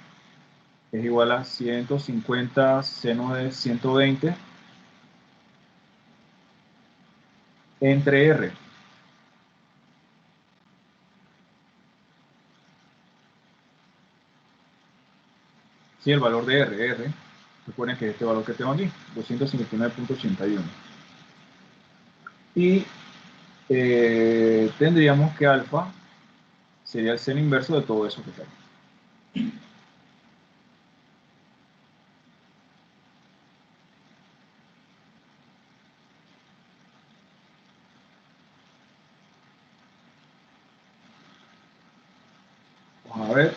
es igual a 150 seno de 120 entre R. Sí, el valor de R. Recuerden que este valor que tengo aquí, 259.81. Y tendríamos que alfa sería el seno inverso de todo eso que está aquí. Vamos a ver.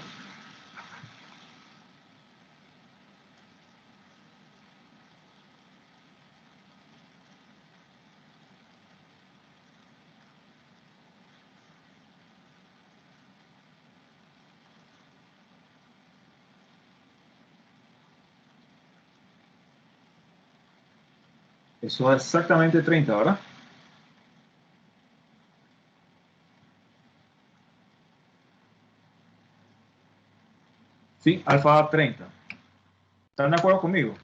Eso es exactamente 30, ¿verdad? Sí, alfa da 30. ¿Están de acuerdo conmigo?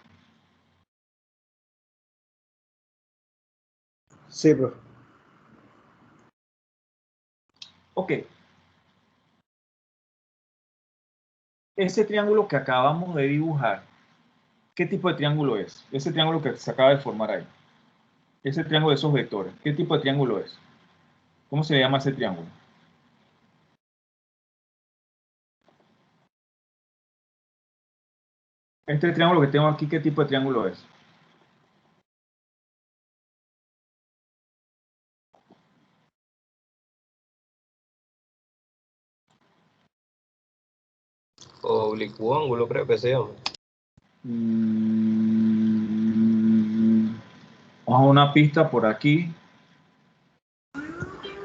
Sí, profe. Ok. Ese triángulo que acabamos de dibujar, ¿qué tipo de triángulo es? Ese triángulo que se acaba de formar ahí. Ese triángulo de esos vectores, ¿qué tipo de triángulo es? ¿Cómo se le llama ese triángulo? Este triángulo que tengo aquí, ¿qué tipo de triángulo es? Oblicuo ángulo, creo que se llama. Vamos a una pista por aquí.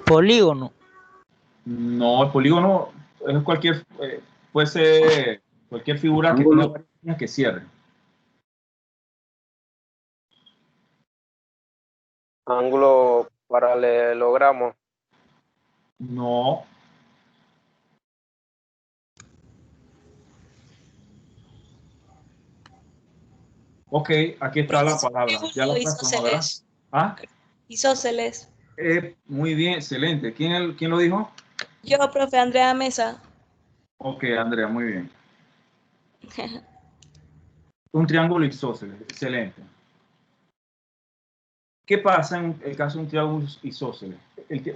Polígono. No, el polígono es cualquier, puede ser cualquier figura que tenga varias líneas que cierre. Ángulo paralelogramo. No. Ok, aquí está la palabra. Ya la pasamos, ¿verdad? ¿Ah? Isósceles. Muy bien, excelente. ¿Quién lo dijo? Yo, profe Andrea Mesa. Ok, Andrea, muy bien. Un triángulo isósceles, excelente. ¿Qué pasa en el caso de un triángulo isósceles?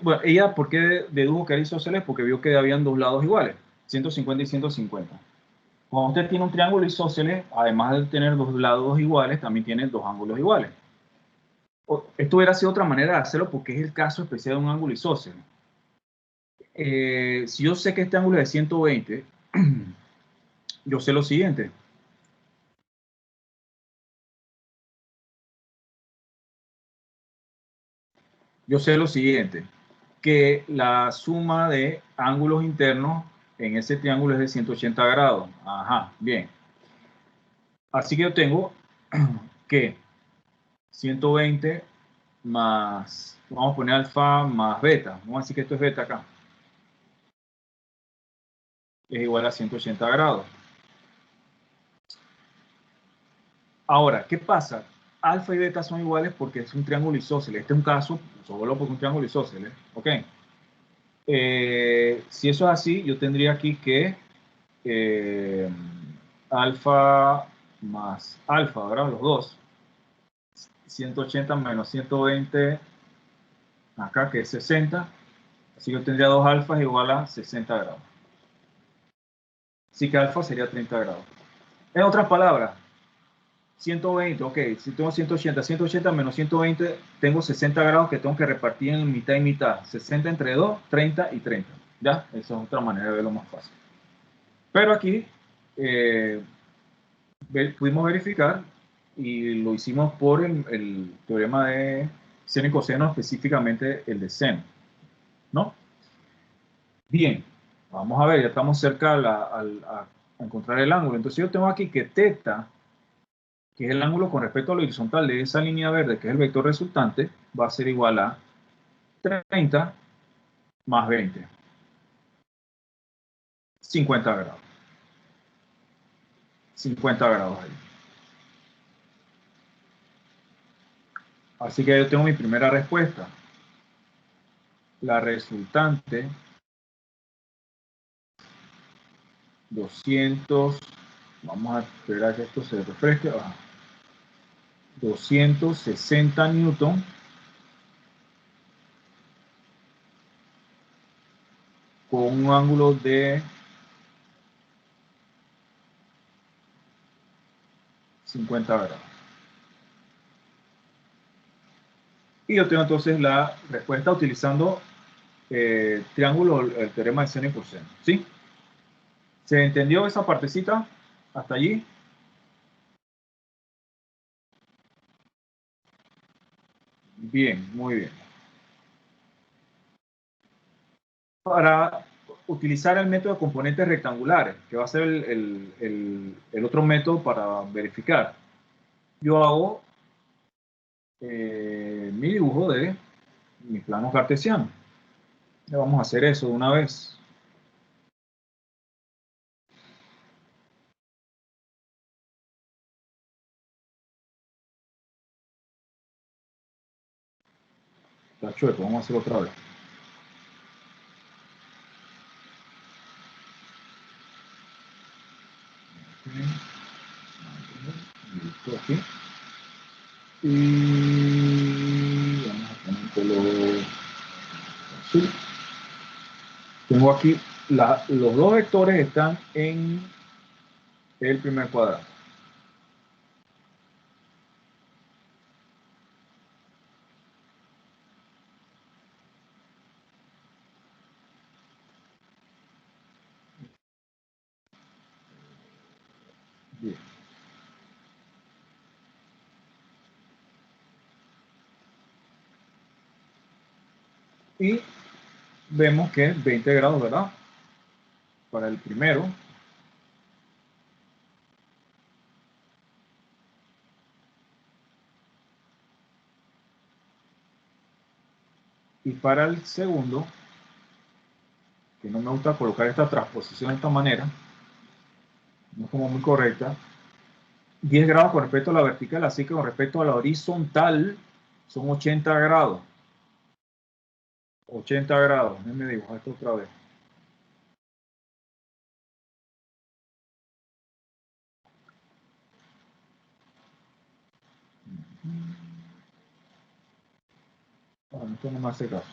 Bueno, ella, ¿por qué dedujo que era isósceles? Porque vio que habían dos lados iguales, 150 y 150. Cuando usted tiene un triángulo isósceles, además de tener dos lados iguales, también tiene dos ángulos iguales. Esto hubiera sido otra manera de hacerlo porque es el caso especial de un ángulo isósceles. Si yo sé que este ángulo es de 120, yo sé lo siguiente. Yo sé lo siguiente, que la suma de ángulos internos en ese triángulo es de 180 grados. Ajá, bien. Así que yo tengo que 120 más, vamos a poner alfa más beta. Vamos a decir que esto es beta acá. Es igual a 180 grados. Ahora, ¿qué pasa? Alfa y beta son iguales porque es un triángulo isósceles. Este es un caso solo porque es un triángulo isósceles. ¿Ok? Si eso es así, yo tendría aquí que alfa más alfa, ¿verdad? Los dos. 180 menos 120, acá que es 60. Así que yo tendría dos alfas igual a 60 grados. Así que alfa sería 30 grados. En otras palabras, 120, ok, si tengo 180 menos 120, tengo 60 grados que tengo que repartir en mitad y mitad. 60 entre 2, 30 y 30. ¿Ya? Esa es otra manera de verlo más fácil. Pero aquí pudimos verificar y lo hicimos por el teorema de seno y coseno, específicamente el de seno, ¿no? Bien, vamos a ver, ya estamos cerca a encontrar el ángulo. Entonces yo tengo aquí que θ, que es el ángulo con respecto a lo horizontal de esa línea verde, que es el vector resultante, va a ser igual a 30 más 20. 50 grados. 50 grados ahí. Así que yo tengo mi primera respuesta. la resultante 200, vamos a esperar que esto se refresque, 260 newton con un ángulo de 50 grados. Y yo tengo entonces la respuesta utilizando triángulo, el teorema de seno y coseno. ¿Sí? ¿Se entendió esa partecita hasta allí? Bien, muy bien. Para utilizar el método de componentes rectangulares, que va a ser el otro método para verificar, yo hago mi dibujo de mi plano cartesiano. Ya vamos a hacer eso de una vez. Está chueco, vamos a hacerlo otra vez. Listo aquí. Y vamos a poner un color azul. Tengo aquí, los dos vectores están en el primer cuadrante. Bien. Y vemos que 20 grados, ¿verdad? Para el primero. Y para el segundo, que no me gusta colocar esta transposición de esta manera, no es como muy correcta, 10 grados con respecto a la vertical, así que con respecto a la horizontal son 80 grados. 80 grados, déjenme dibujar esto otra vez. Bueno, esto no me hace caso.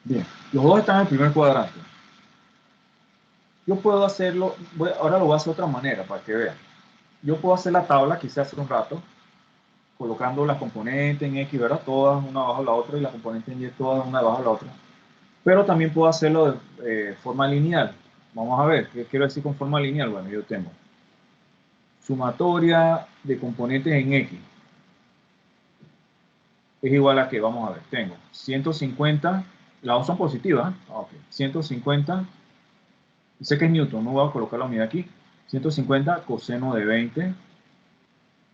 Bien, los dos están en el primer cuadrante. Yo puedo hacerlo, ahora lo voy a hacer de otra manera para que vean. Yo puedo hacer la tabla que hice hace un rato, colocando las componentes en X, ¿verdad? Todas una abajo de la otra y las componentes en Y todas una debajo de la otra. Pero también puedo hacerlo de forma lineal. Vamos a ver, ¿qué quiero decir con forma lineal? Bueno, yo tengo sumatoria de componentes en X. Es igual a que, vamos a ver, tengo 150, las dos son positivas, ¿eh? Okay. 150, sé que es Newton, no voy a colocar la unidad aquí, 150 coseno de 20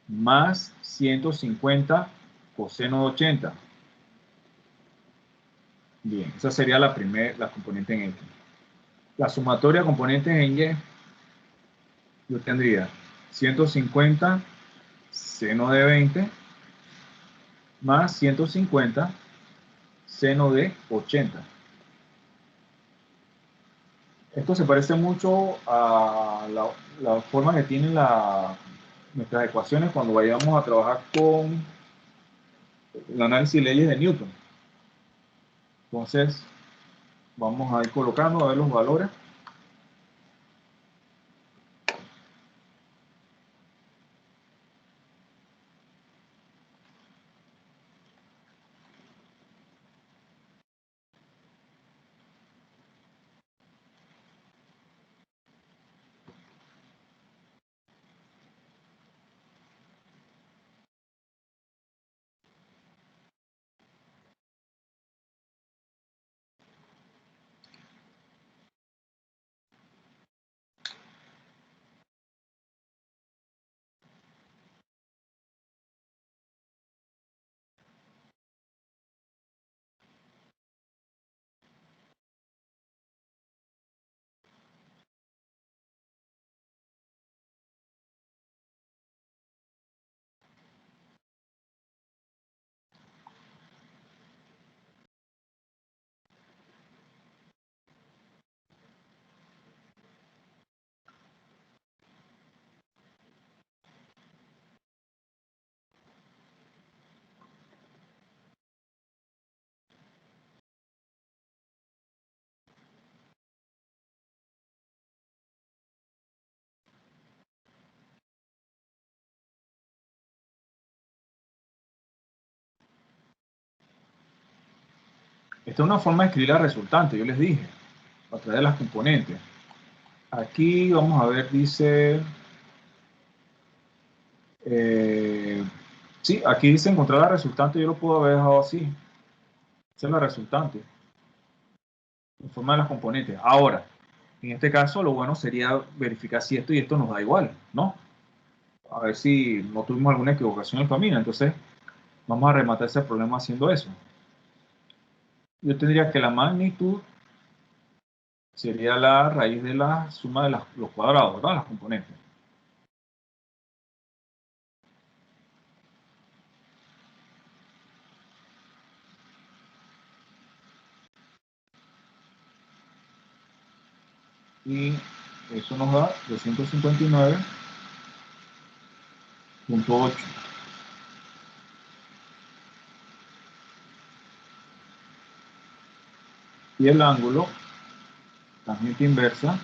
más 150 coseno de 80. Bien, esa sería la componente en X. La sumatoria de componentes en Y, yo tendría 150 seno de 20 más 150 seno de 80. Esto se parece mucho a la forma que tienen nuestras ecuaciones cuando vayamos a trabajar con el análisis de leyes de Newton. Entonces, vamos a ir colocando a ver los valores. Esta es una forma de escribir la resultante, yo les dije, a través de las componentes. Aquí vamos a ver, dice... sí, aquí dice encontrar la resultante, yo lo puedo haber dejado así. Esa es la resultante. En forma de las componentes. Ahora, en este caso, lo bueno sería verificar si esto y esto nos da igual, ¿no? A ver si no tuvimos alguna equivocación en el camino. Entonces, vamos a rematar ese problema haciendo eso. Yo tendría que la magnitud sería la raíz de la suma de los cuadrados, ¿verdad? Las componentes. Y eso nos da 259.8. Y el ángulo, tangente inversa,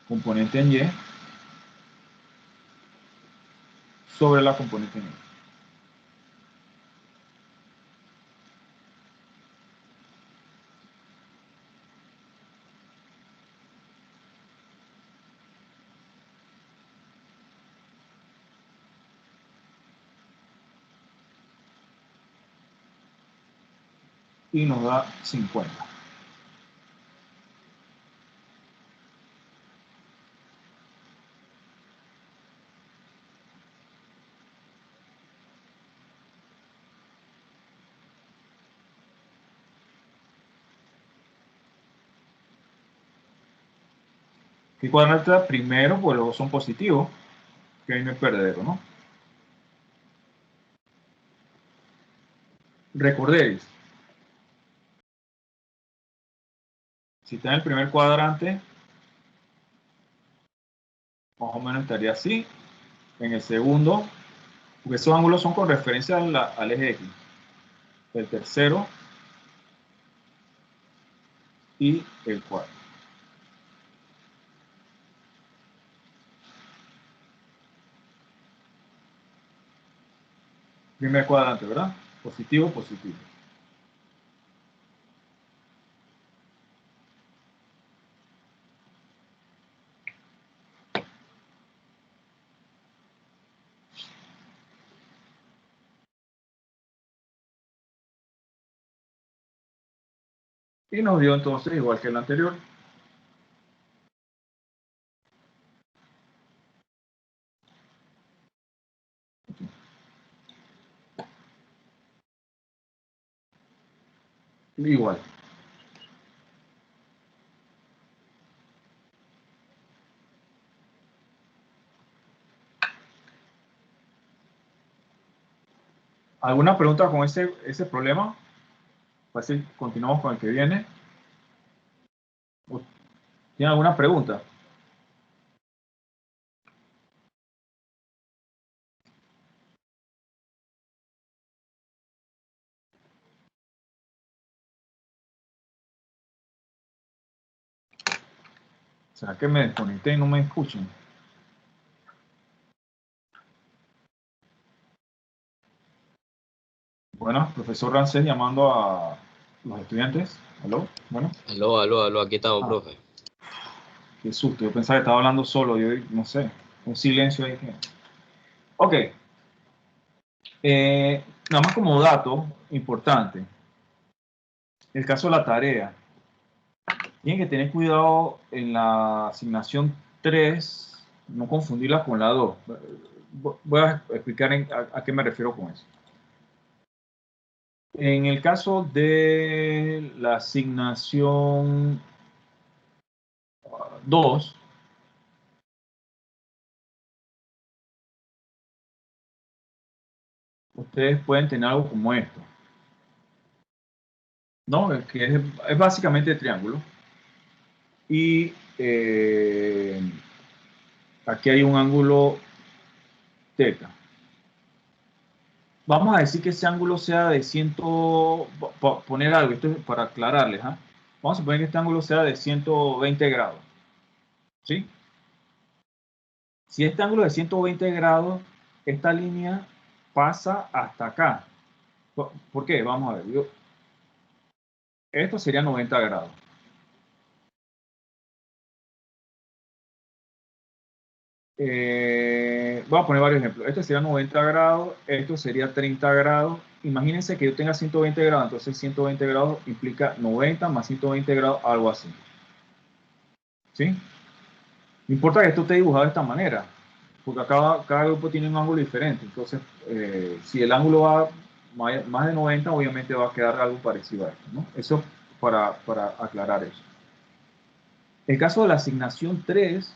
componente en Y, sobre la componente en Y. Y nos da 50. ¿Qué cuadrante da primero? Pues los dos son positivos, que ahí no es perdedero, ¿no? Recordéis, si está en el primer cuadrante, más o menos estaría así. En el segundo, porque esos ángulos son con referencia al eje X. El tercero y el cuarto. Primer cuadrante, ¿verdad? Positivo, positivo. Y nos dio entonces igual que el anterior. Igual. ¿Alguna pregunta con ese problema? Así continuamos con el que viene. ¿Tienen alguna pregunta? ¿Será que me desconecté y no me escuchan? Bueno, profesor Rancés llamando a los estudiantes. ¿Aló? Bueno. Aló, aquí estamos, profe. Qué susto, yo pensaba que estaba hablando solo, yo no sé, un silencio ahí. Ok. Nada más como dato importante, el caso de la tarea. Tienen que tener cuidado en la asignación 3, no confundirla con la 2. Voy a explicar a qué me refiero con eso. En el caso de la asignación 2, ustedes pueden tener algo como esto, ¿no? Que es básicamente triángulo. Y aquí hay un ángulo θ. Vamos a decir que ese ángulo sea de poner algo, esto es para aclararles, ¿ah? Vamos a suponer que este ángulo sea de 120 grados, ¿sí? Si este ángulo es de 120 grados, esta línea pasa hasta acá. ¿Por qué? Vamos a ver. esto sería 90 grados. Voy a poner varios ejemplos. Este sería 90 grados, esto sería 30 grados. Imagínense que yo tenga 120 grados, entonces 120 grados implica 90 más 120 grados, algo así. ¿Sí? No importa que esto esté dibujado de esta manera, porque cada grupo tiene un ángulo diferente. Entonces, si el ángulo va más de 90, obviamente va a quedar algo parecido a esto, ¿no? Eso para aclarar eso. El caso de la asignación 3,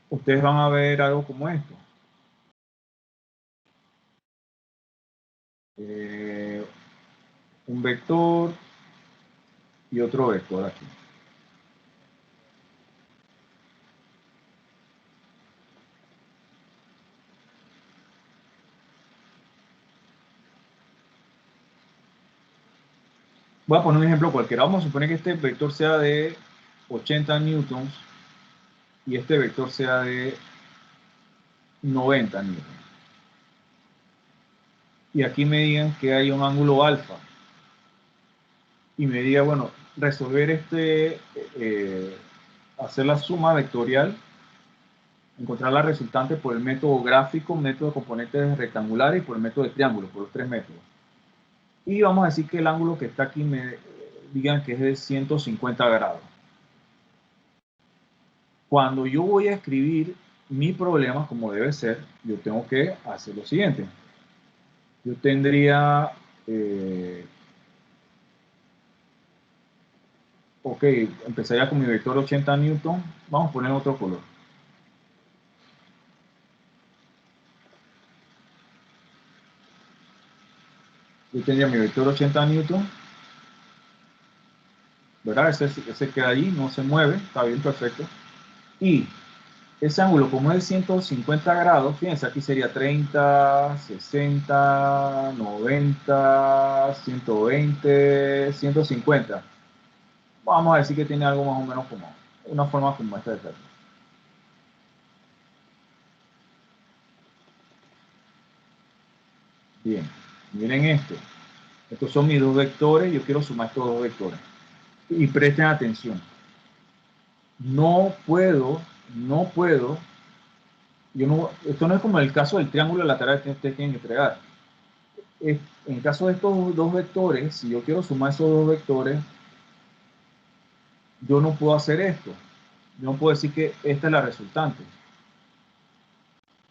ustedes van a ver algo como esto. Un vector y otro vector aquí. Voy a poner un ejemplo cualquiera. Vamos a suponer que este vector sea de 80 newtons y este vector sea de 90 newtons. Y aquí me digan que hay un ángulo alfa. Y me diga, bueno, resolver hacer la suma vectorial, encontrar la resultante por el método gráfico, método de componentes rectangulares y por el método de triángulo, por los tres métodos. Y vamos a decir que el ángulo que está aquí me digan que es de 150 grados. Cuando yo voy a escribir mi problema como debe ser, yo tengo que hacer lo siguiente. Yo tendría, ok, empezaría con mi vector 80 newton, vamos a poner otro color. Yo tendría mi vector 80 newton, ¿verdad? Ese queda ahí, no se mueve, está bien, perfecto. Y ese ángulo, como es de 150 grados, fíjense, aquí sería 30, 60, 90, 120, 150. Vamos a decir que tiene algo más o menos como, una forma como esta de término. Bien, miren esto. Estos son mis dos vectores, yo quiero sumar estos dos vectores. Y presten atención. No puedo, esto no es como el caso del triángulo lateral que ustedes tienen que entregar. En caso de estos dos vectores, si yo quiero sumar esos dos vectores, yo no puedo hacer esto. Yo no puedo decir que esta es la resultante.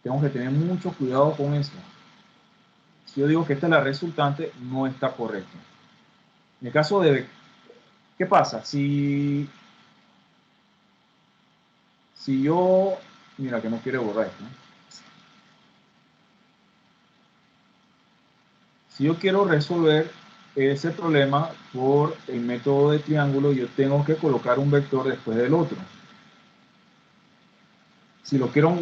Tengo que tener mucho cuidado con eso. Si yo digo que esta es la resultante, no está correcto. En el caso de... ¿Qué pasa? Si yo... Mira, que no quiere borrar esto, ¿no? Si yo quiero resolver ese problema por el método de triángulo, yo tengo que colocar un vector después del otro. Si lo quiero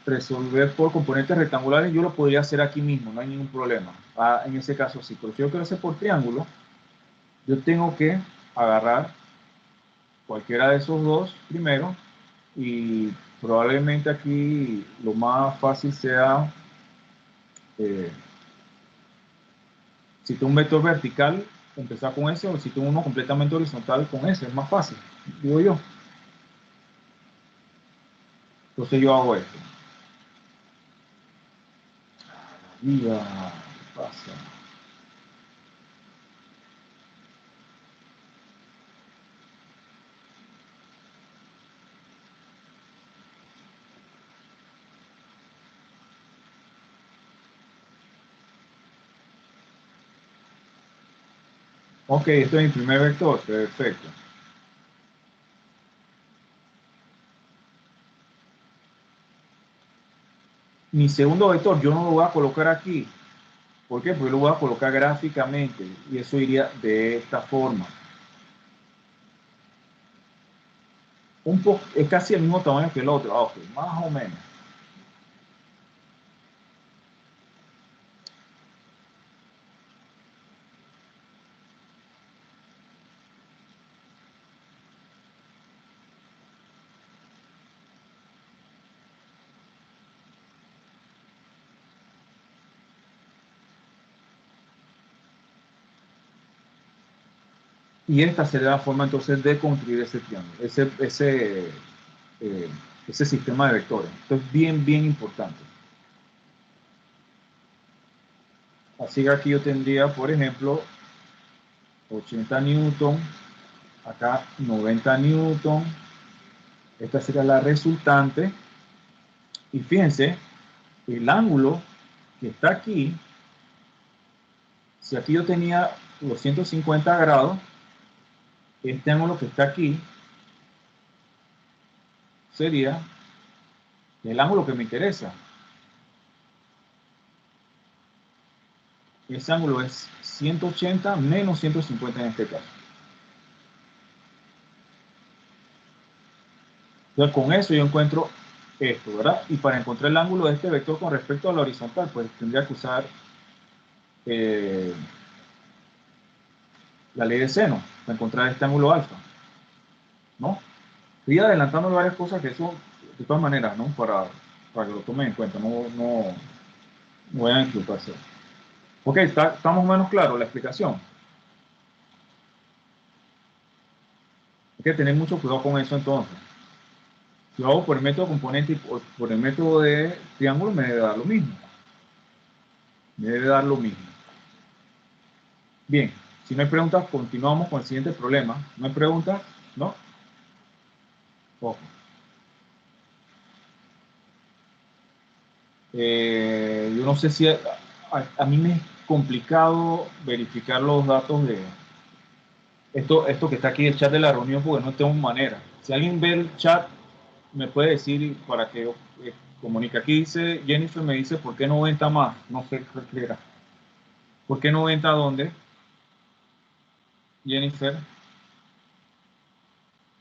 resolver por componentes rectangulares, yo lo podría hacer aquí mismo, no hay ningún problema. En ese caso sí, pero si yo quiero hacer por triángulo, yo tengo que agarrar cualquiera de esos dos primero y probablemente aquí lo más fácil sea, si tengo un vector vertical, empezar con ese, o si tengo uno completamente horizontal, con ese, es más fácil, digo yo. Entonces yo hago esto. Mira, ¿qué pasa? Ok, esto es mi primer vector, perfecto. Mi segundo vector yo no lo voy a colocar aquí. ¿Por qué? Porque lo voy a colocar gráficamente y eso iría de esta forma. Es casi el mismo tamaño que el otro, ok, más o menos. Y esta sería la forma entonces de construir ese triángulo, ese sistema de vectores. Esto es bien, bien importante. Así que aquí yo tendría, por ejemplo, 80 newton, acá 90 newton. Esta sería la resultante. Y fíjense, el ángulo que está aquí, si aquí yo tenía los 150 grados, este ángulo que está aquí sería el ángulo que me interesa. Ese ángulo es 180 menos 150 en este caso. Entonces con eso yo encuentro esto, ¿verdad? Y para encontrar el ángulo de este vector con respecto a la horizontal, pues tendría que usar la ley de seno para encontrar este ángulo alfa, ¿no? Estoy adelantando varias cosas que eso, de todas maneras, ¿no? Para que lo tomen en cuenta, no vayan a equivocarse. Ok, está más o menos claro la explicación. Hay que tener mucho cuidado con eso entonces. Si lo hago por el método componente y por el método de triángulo, me debe dar lo mismo. Me debe dar lo mismo. Bien, si no hay preguntas, continuamos con el siguiente problema. ¿No hay preguntas? ¿No? Ojo. Yo no sé si a mí me es complicado verificar los datos de esto que está aquí, el chat de la reunión, porque no tengo manera. Si alguien ve el chat, me puede decir para que yo comunique. Aquí dice, Jennifer me dice, ¿por qué 90 más? No sé qué era. ¿Por qué 90 dónde? Jennifer.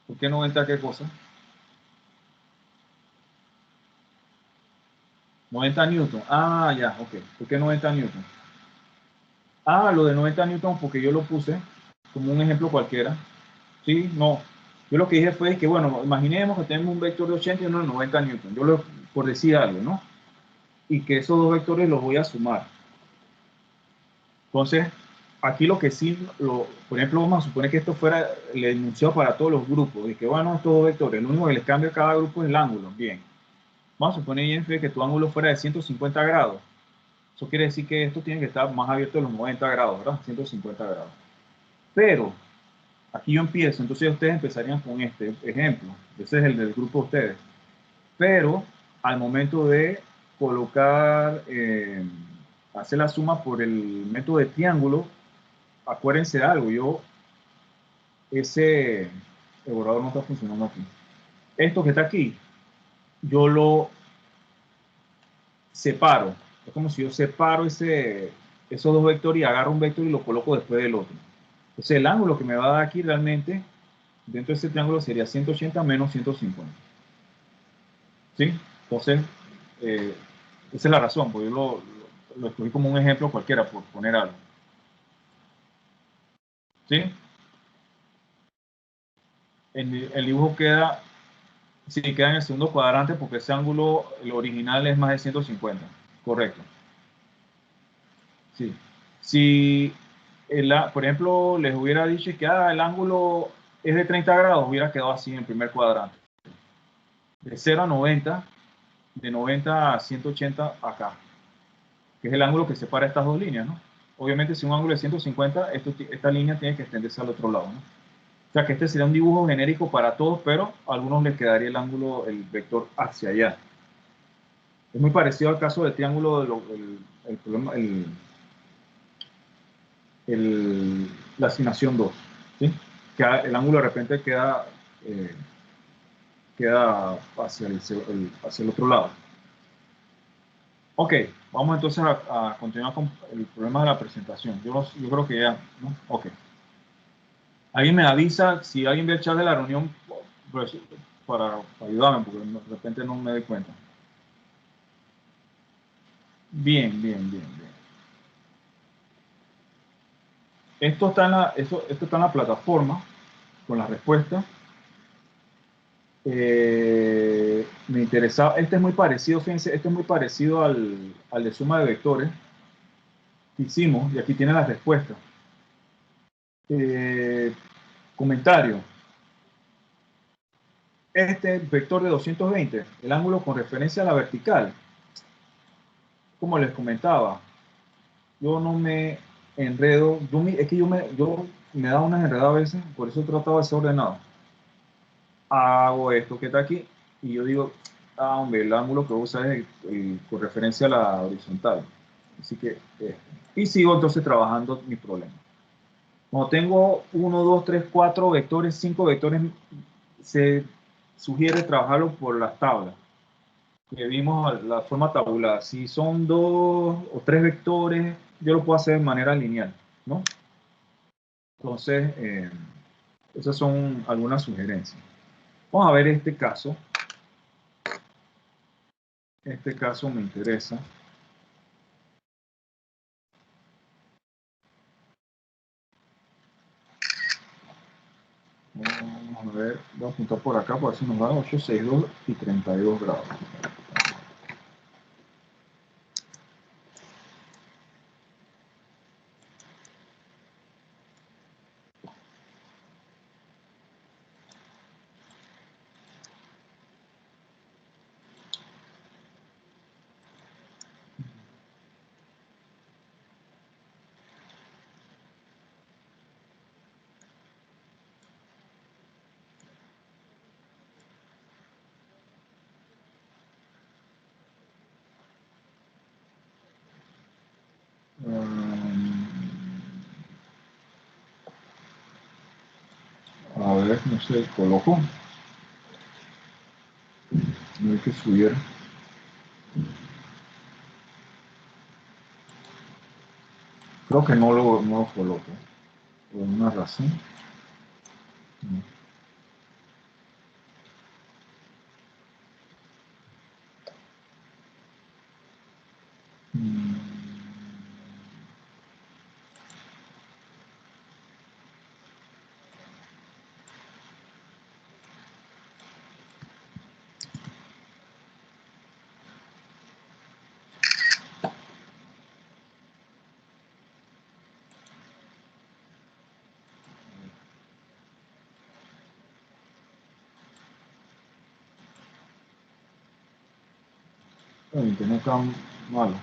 ¿Por qué 90 qué cosa? 90 newton. Ah, ya, ok. ¿Por qué 90 newton? Ah, lo de 90 newton porque yo lo puse como un ejemplo cualquiera. Sí, no. Yo lo que dije fue que, bueno, imaginemos que tenemos un vector de 80 y uno de 90 newton. Yo por decir algo, ¿no? Y que esos dos vectores los voy a sumar. Entonces, aquí lo que sí, por ejemplo, vamos a suponer que esto fuera el enunciado para todos los grupos. Y que, bueno, estos dos vectores, lo único que les cambia a cada grupo es el ángulo. Bien. Vamos a suponer, Jennifer, que tu ángulo fuera de 150 grados. Eso quiere decir que esto tiene que estar más abierto de los 90 grados, ¿verdad? 150 grados. Pero, aquí yo empiezo, entonces ustedes empezarían con este ejemplo. Ese es el del grupo de ustedes. Pero, al momento de colocar, hacer la suma por el método de triángulo, acuérdense de algo, ese borrador no está funcionando aquí. Esto que está aquí, yo lo separo. Es como si yo separo esos dos vectores y agarro un vector y lo coloco después del otro. Entonces el ángulo que me va a dar aquí realmente, dentro de ese triángulo, sería 180 menos 150. ¿Sí? Entonces, esa es la razón, porque yo lo escogí como un ejemplo cualquiera, por poner algo. ¿Sí? El dibujo queda, sí, queda en el segundo cuadrante porque ese ángulo, el original es más de 150. Correcto. Sí. Si, por ejemplo, les hubiera dicho que el ángulo es de 30 grados, hubiera quedado así en el primer cuadrante. De 0 a 90, de 90 a 180 acá, que es el ángulo que separa estas dos líneas, ¿no? Obviamente, si un ángulo de 150, esta línea tiene que extenderse al otro lado, ¿no? O sea, que este sería un dibujo genérico para todos, pero a algunos les quedaría el ángulo, el vector hacia allá. Es muy parecido al caso del triángulo, la asignación 2, ¿sí? Que el ángulo de repente queda hacia el otro lado. Ok, vamos entonces a continuar con el problema de la presentación. Yo creo que ya, ¿no? Ok. Alguien me avisa si alguien ve el chat de la reunión pues, para ayudarme, porque de repente no me doy cuenta. Bien. Esto está en la plataforma con las respuestas. Me interesaba, este es muy parecido, fíjense, este es muy parecido al de suma de vectores que hicimos, y aquí tiene las respuestas. Comentario. Este vector de 220, el ángulo con referencia a la vertical, como les comentaba, yo no me enredo, es que yo me da unas enredadas a veces, por eso trataba de ser ordenado. Hago esto que está aquí y yo digo, ah, hombre, el ángulo que voy a usar es con referencia a la horizontal. Así que, y sigo entonces trabajando mi problema. Cuando tengo 1, 2, 3, 4 vectores, 5 vectores, se sugiere trabajarlo por las tablas. Que vimos la forma tabular. Si son 2 o 3 vectores, yo lo puedo hacer de manera lineal, ¿no? Entonces, esas son algunas sugerencias. Vamos a ver este caso. Este caso me interesa. Vamos a ver, voy a apuntar por acá, por ver si nos da 8, 6, 2 y 32 grados. A ver, no sé, coloco. No hay que subir. Creo que no lo coloco. Por una razón. No. El internet está malo.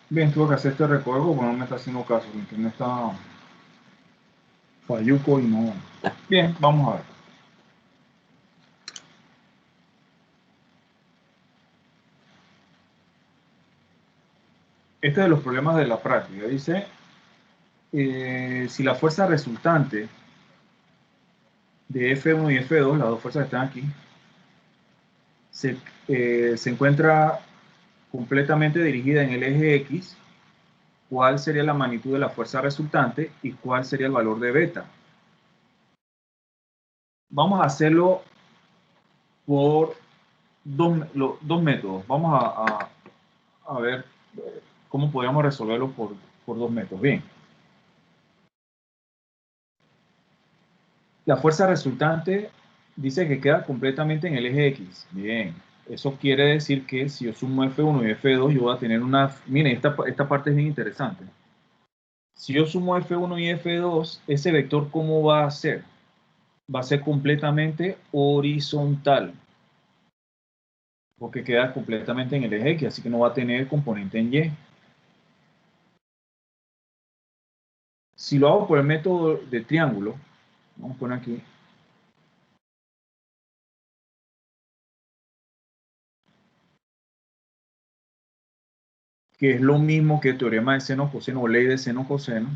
Bien, tuve que hacer este recuerdo porque no me está haciendo caso. El internet está falluco y no. Bien, vamos a ver. Este es de los problemas de la práctica. Dice, si la fuerza resultante de F1 y F2, las dos fuerzas que están aquí, se encuentra completamente dirigida en el eje X, ¿cuál sería la magnitud de la fuerza resultante y cuál sería el valor de beta? Vamos a hacerlo por dos métodos. Vamos a ver cómo podríamos resolverlo por dos métodos. Bien. La fuerza resultante dice que queda completamente en el eje X. Bien. Eso quiere decir que si yo sumo F1 y F2, yo voy a tener una... Miren, esta parte es bien interesante. Si yo sumo F1 y F2, ese vector, ¿cómo va a ser? Va a ser completamente horizontal, porque queda completamente en el eje X, así que no va a tener componente en Y. Si lo hago por el método de triángulo, vamos a poner aquí, que es lo mismo que el teorema de seno-coseno o ley de seno-coseno,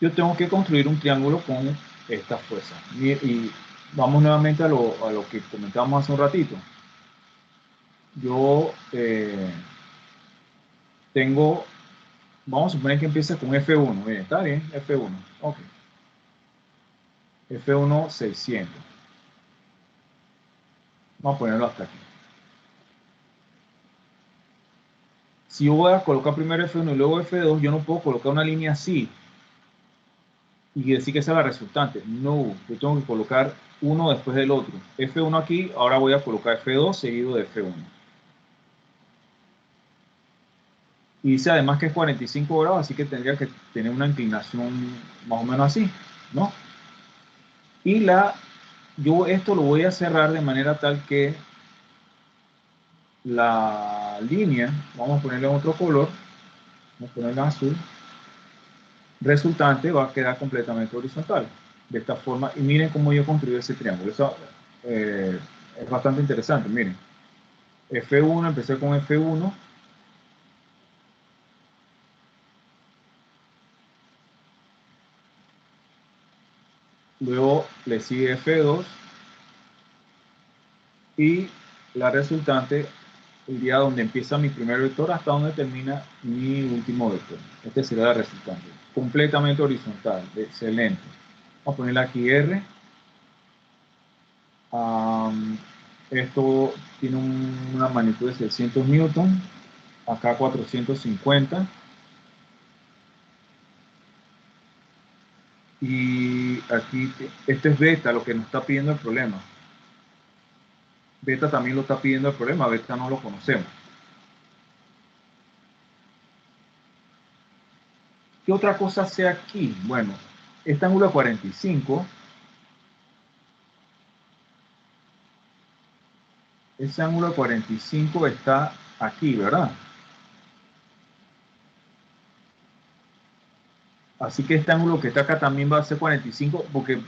yo tengo que construir un triángulo con estas fuerzas. Y vamos nuevamente a lo que comentábamos hace un ratito. Yo tengo, vamos a suponer que empieza con F1. Bien, está bien, F1. Ok. F1 600. Vamos a ponerlo hasta aquí. Si yo voy a colocar primero F1 y luego F2, yo no puedo colocar una línea así y decir que esa es la resultante. No, yo tengo que colocar uno después del otro. F1 aquí, ahora voy a colocar F2 seguido de F1. Y dice además que es 45 grados, así que tendría que tener una inclinación más o menos así, ¿no? Y yo esto lo voy a cerrar de manera tal que la línea, vamos a ponerle otro color, vamos a ponerle azul, resultante va a quedar completamente horizontal. De esta forma, y miren cómo yo construí ese triángulo. Eso es bastante interesante, miren. F1, empecé con F1. Luego le sigue F2. Y la resultante iría donde empieza mi primer vector hasta donde termina mi último vector. Este sería la resultante. Completamente horizontal. Excelente. Vamos a ponerle aquí R. Esto tiene una magnitud de 600 newton. Acá 450. Y aquí, este es beta, lo que nos está pidiendo el problema. Beta también lo está pidiendo el problema. Beta no lo conocemos. ¿Qué otra cosa hace aquí? Bueno, este ángulo de 45, ese ángulo de 45 está aquí, ¿verdad? Así que este ángulo que está acá también va a ser 45, porque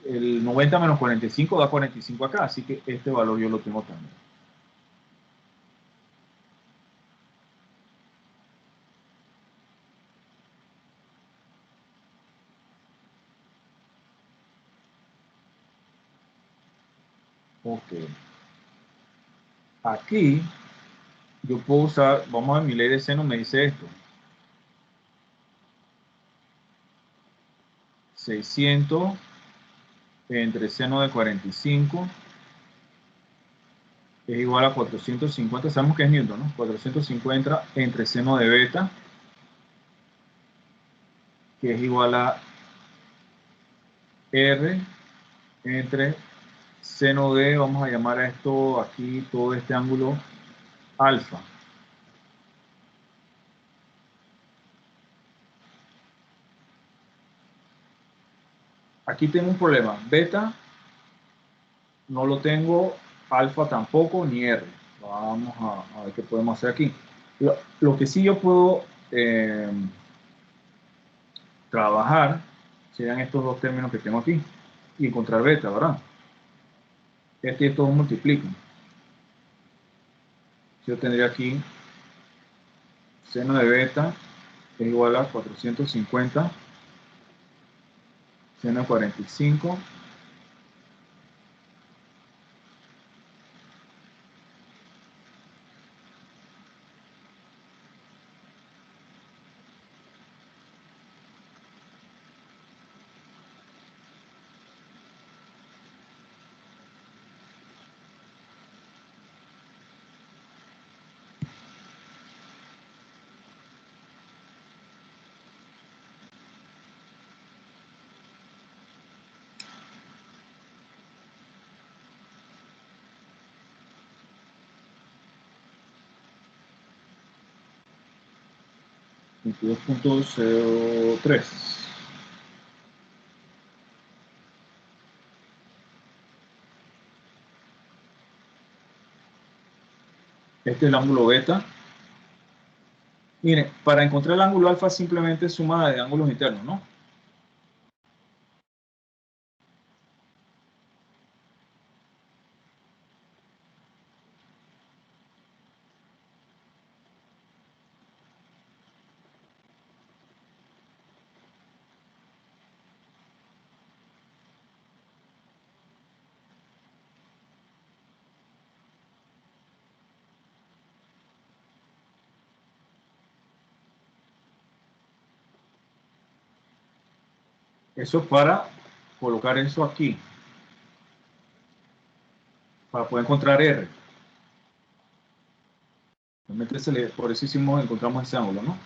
el 90 menos 45 da 45 acá, así que este valor yo lo tengo también. Ok. Aquí yo puedo usar, vamos a ver, mi ley de seno me dice esto. 600 entre seno de 45 es igual a 450, sabemos que es Newton, ¿no? 450 entre seno de beta, que es igual a R entre seno de, vamos a llamar a esto aquí, todo este ángulo alfa. Aquí tengo un problema, beta no lo tengo, alfa tampoco, ni R. Vamos a ver qué podemos hacer aquí. Lo que sí yo puedo trabajar serían estos dos términos que tengo aquí y encontrar beta, ¿verdad? Este y estos dos multiplican. Yo tendría aquí seno de beta es igual a 450 seno 45 22.03. Este es el ángulo beta. Miren, para encontrar el ángulo alfa simplemente suma de ángulos internos, ¿no? Eso es para colocar eso aquí, para poder encontrar R. Realmente por eso encontramos ese ángulo, ¿no?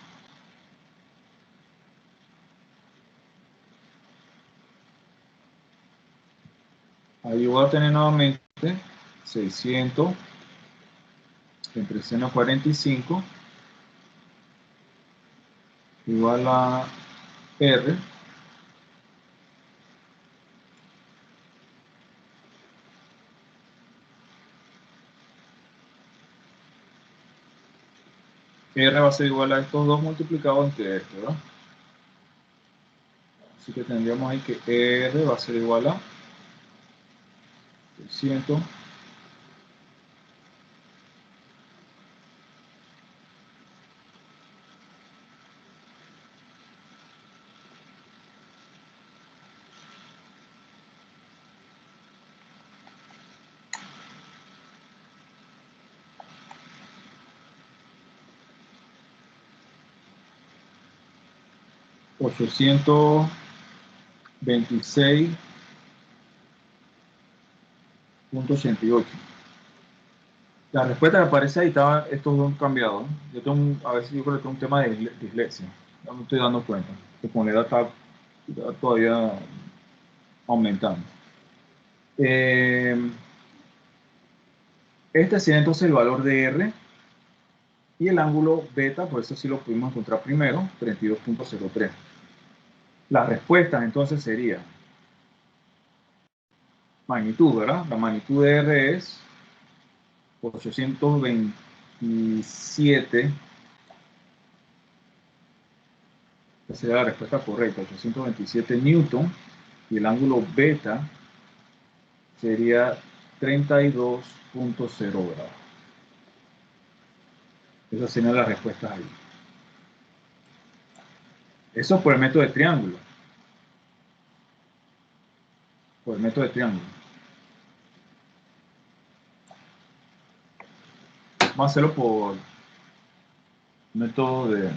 Ahí voy a tener nuevamente 600 entre seno 45 igual a R R va a ser igual a estos dos multiplicados entre esto, ¿verdad? Así que tendríamos ahí que R va a ser igual a 600 826.88. La respuesta que aparece ahí estaba estos dos cambiados, ¿no? A veces yo creo que tengo un tema de dislexia. Ya me estoy dando cuenta que con la edad está todavía aumentando. Este sería entonces el valor de R y el ángulo beta, por eso sí lo pudimos encontrar primero, 32.03. La respuesta entonces sería magnitud, ¿verdad? La magnitud de R es 827. Esa sería la respuesta correcta, 827 newton, y el ángulo beta sería 32.0 grados. Esas serían las respuestas ahí. Eso por el método de triángulo. Por el método de triángulo. Vamos a hacerlo por método de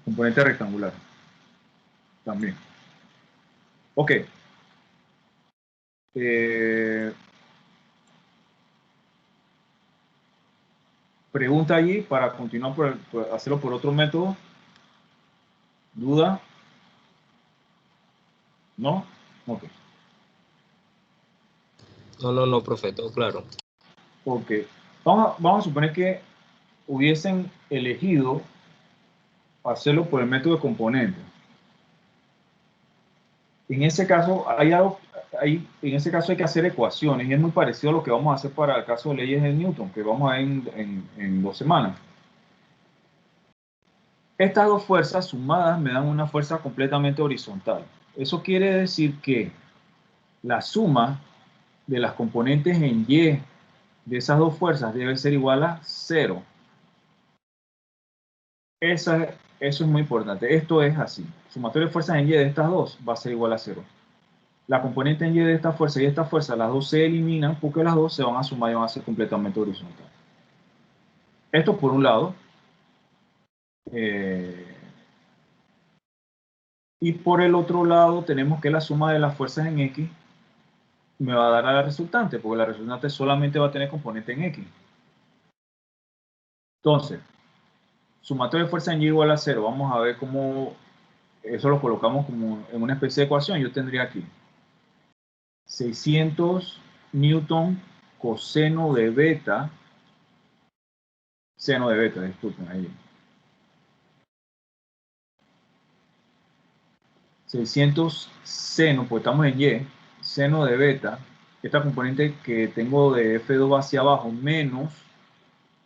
componente rectangular. También. Ok. Pregunta allí para continuar por hacerlo por otro método. ¿Duda? ¿No? Ok. No, profe, todo claro. Ok. Vamos a suponer que hubiesen elegido hacerlo por el método de componentes. En ese caso, en ese caso hay que hacer ecuaciones y es muy parecido a lo que vamos a hacer para el caso de leyes de Newton, que vamos a ver en 2 semanas. Estas dos fuerzas sumadas me dan una fuerza completamente horizontal. Eso quiere decir que la suma de las componentes en Y de esas dos fuerzas debe ser igual a 0. Eso es muy importante. Esto es así. Sumatoria de fuerzas en Y de estas dos va a ser igual a 0. La componente en Y de esta fuerza y esta fuerza, las dos se eliminan porque las dos se van a sumar y van a ser completamente horizontales. Esto por un lado. Y por el otro lado tenemos que la suma de las fuerzas en X me va a dar a la resultante, porque la resultante solamente va a tener componente en X. Entonces, sumatoria de fuerza en Y igual a 0. Vamos a ver cómo eso lo colocamos como en una especie de ecuación. Yo tendría aquí 600 newton coseno de beta, seno de beta, disculpen ahí. 600 seno, pues estamos en Y, seno de beta, esta componente que tengo de F2 hacia abajo, menos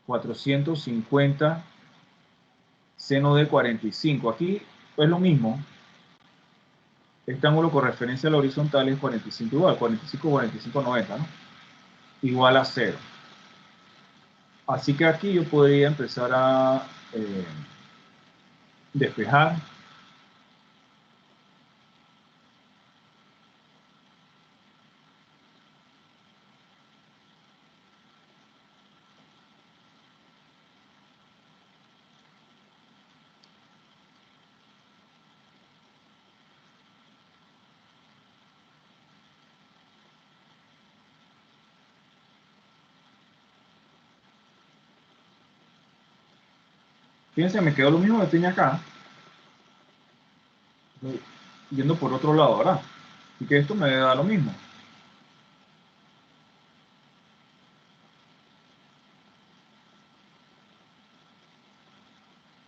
450 seno de 45. Aquí es lo mismo. Este ángulo con referencia a la horizontal es 45 igual, 45, 45, 90, ¿no? Igual a 0. Así que aquí yo podría empezar a despejar. Fíjense, me quedó lo mismo que tenía acá. Yendo por otro lado, ¿verdad? Y que esto me da lo mismo.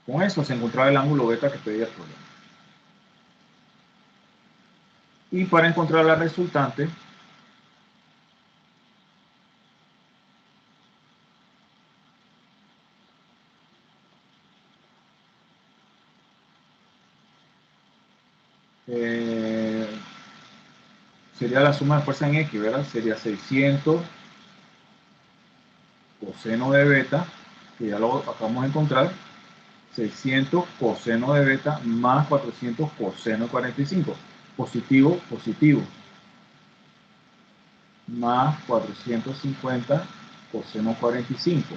Con eso se encontraba el ángulo beta que pedía el problema. Y para encontrar la resultante, sería la suma de fuerza en X, ¿verdad? Sería 600 coseno de beta, que ya lo acabamos de encontrar, 600 coseno de beta más 400 coseno de 45. Positivo, positivo. Más 450 coseno 45.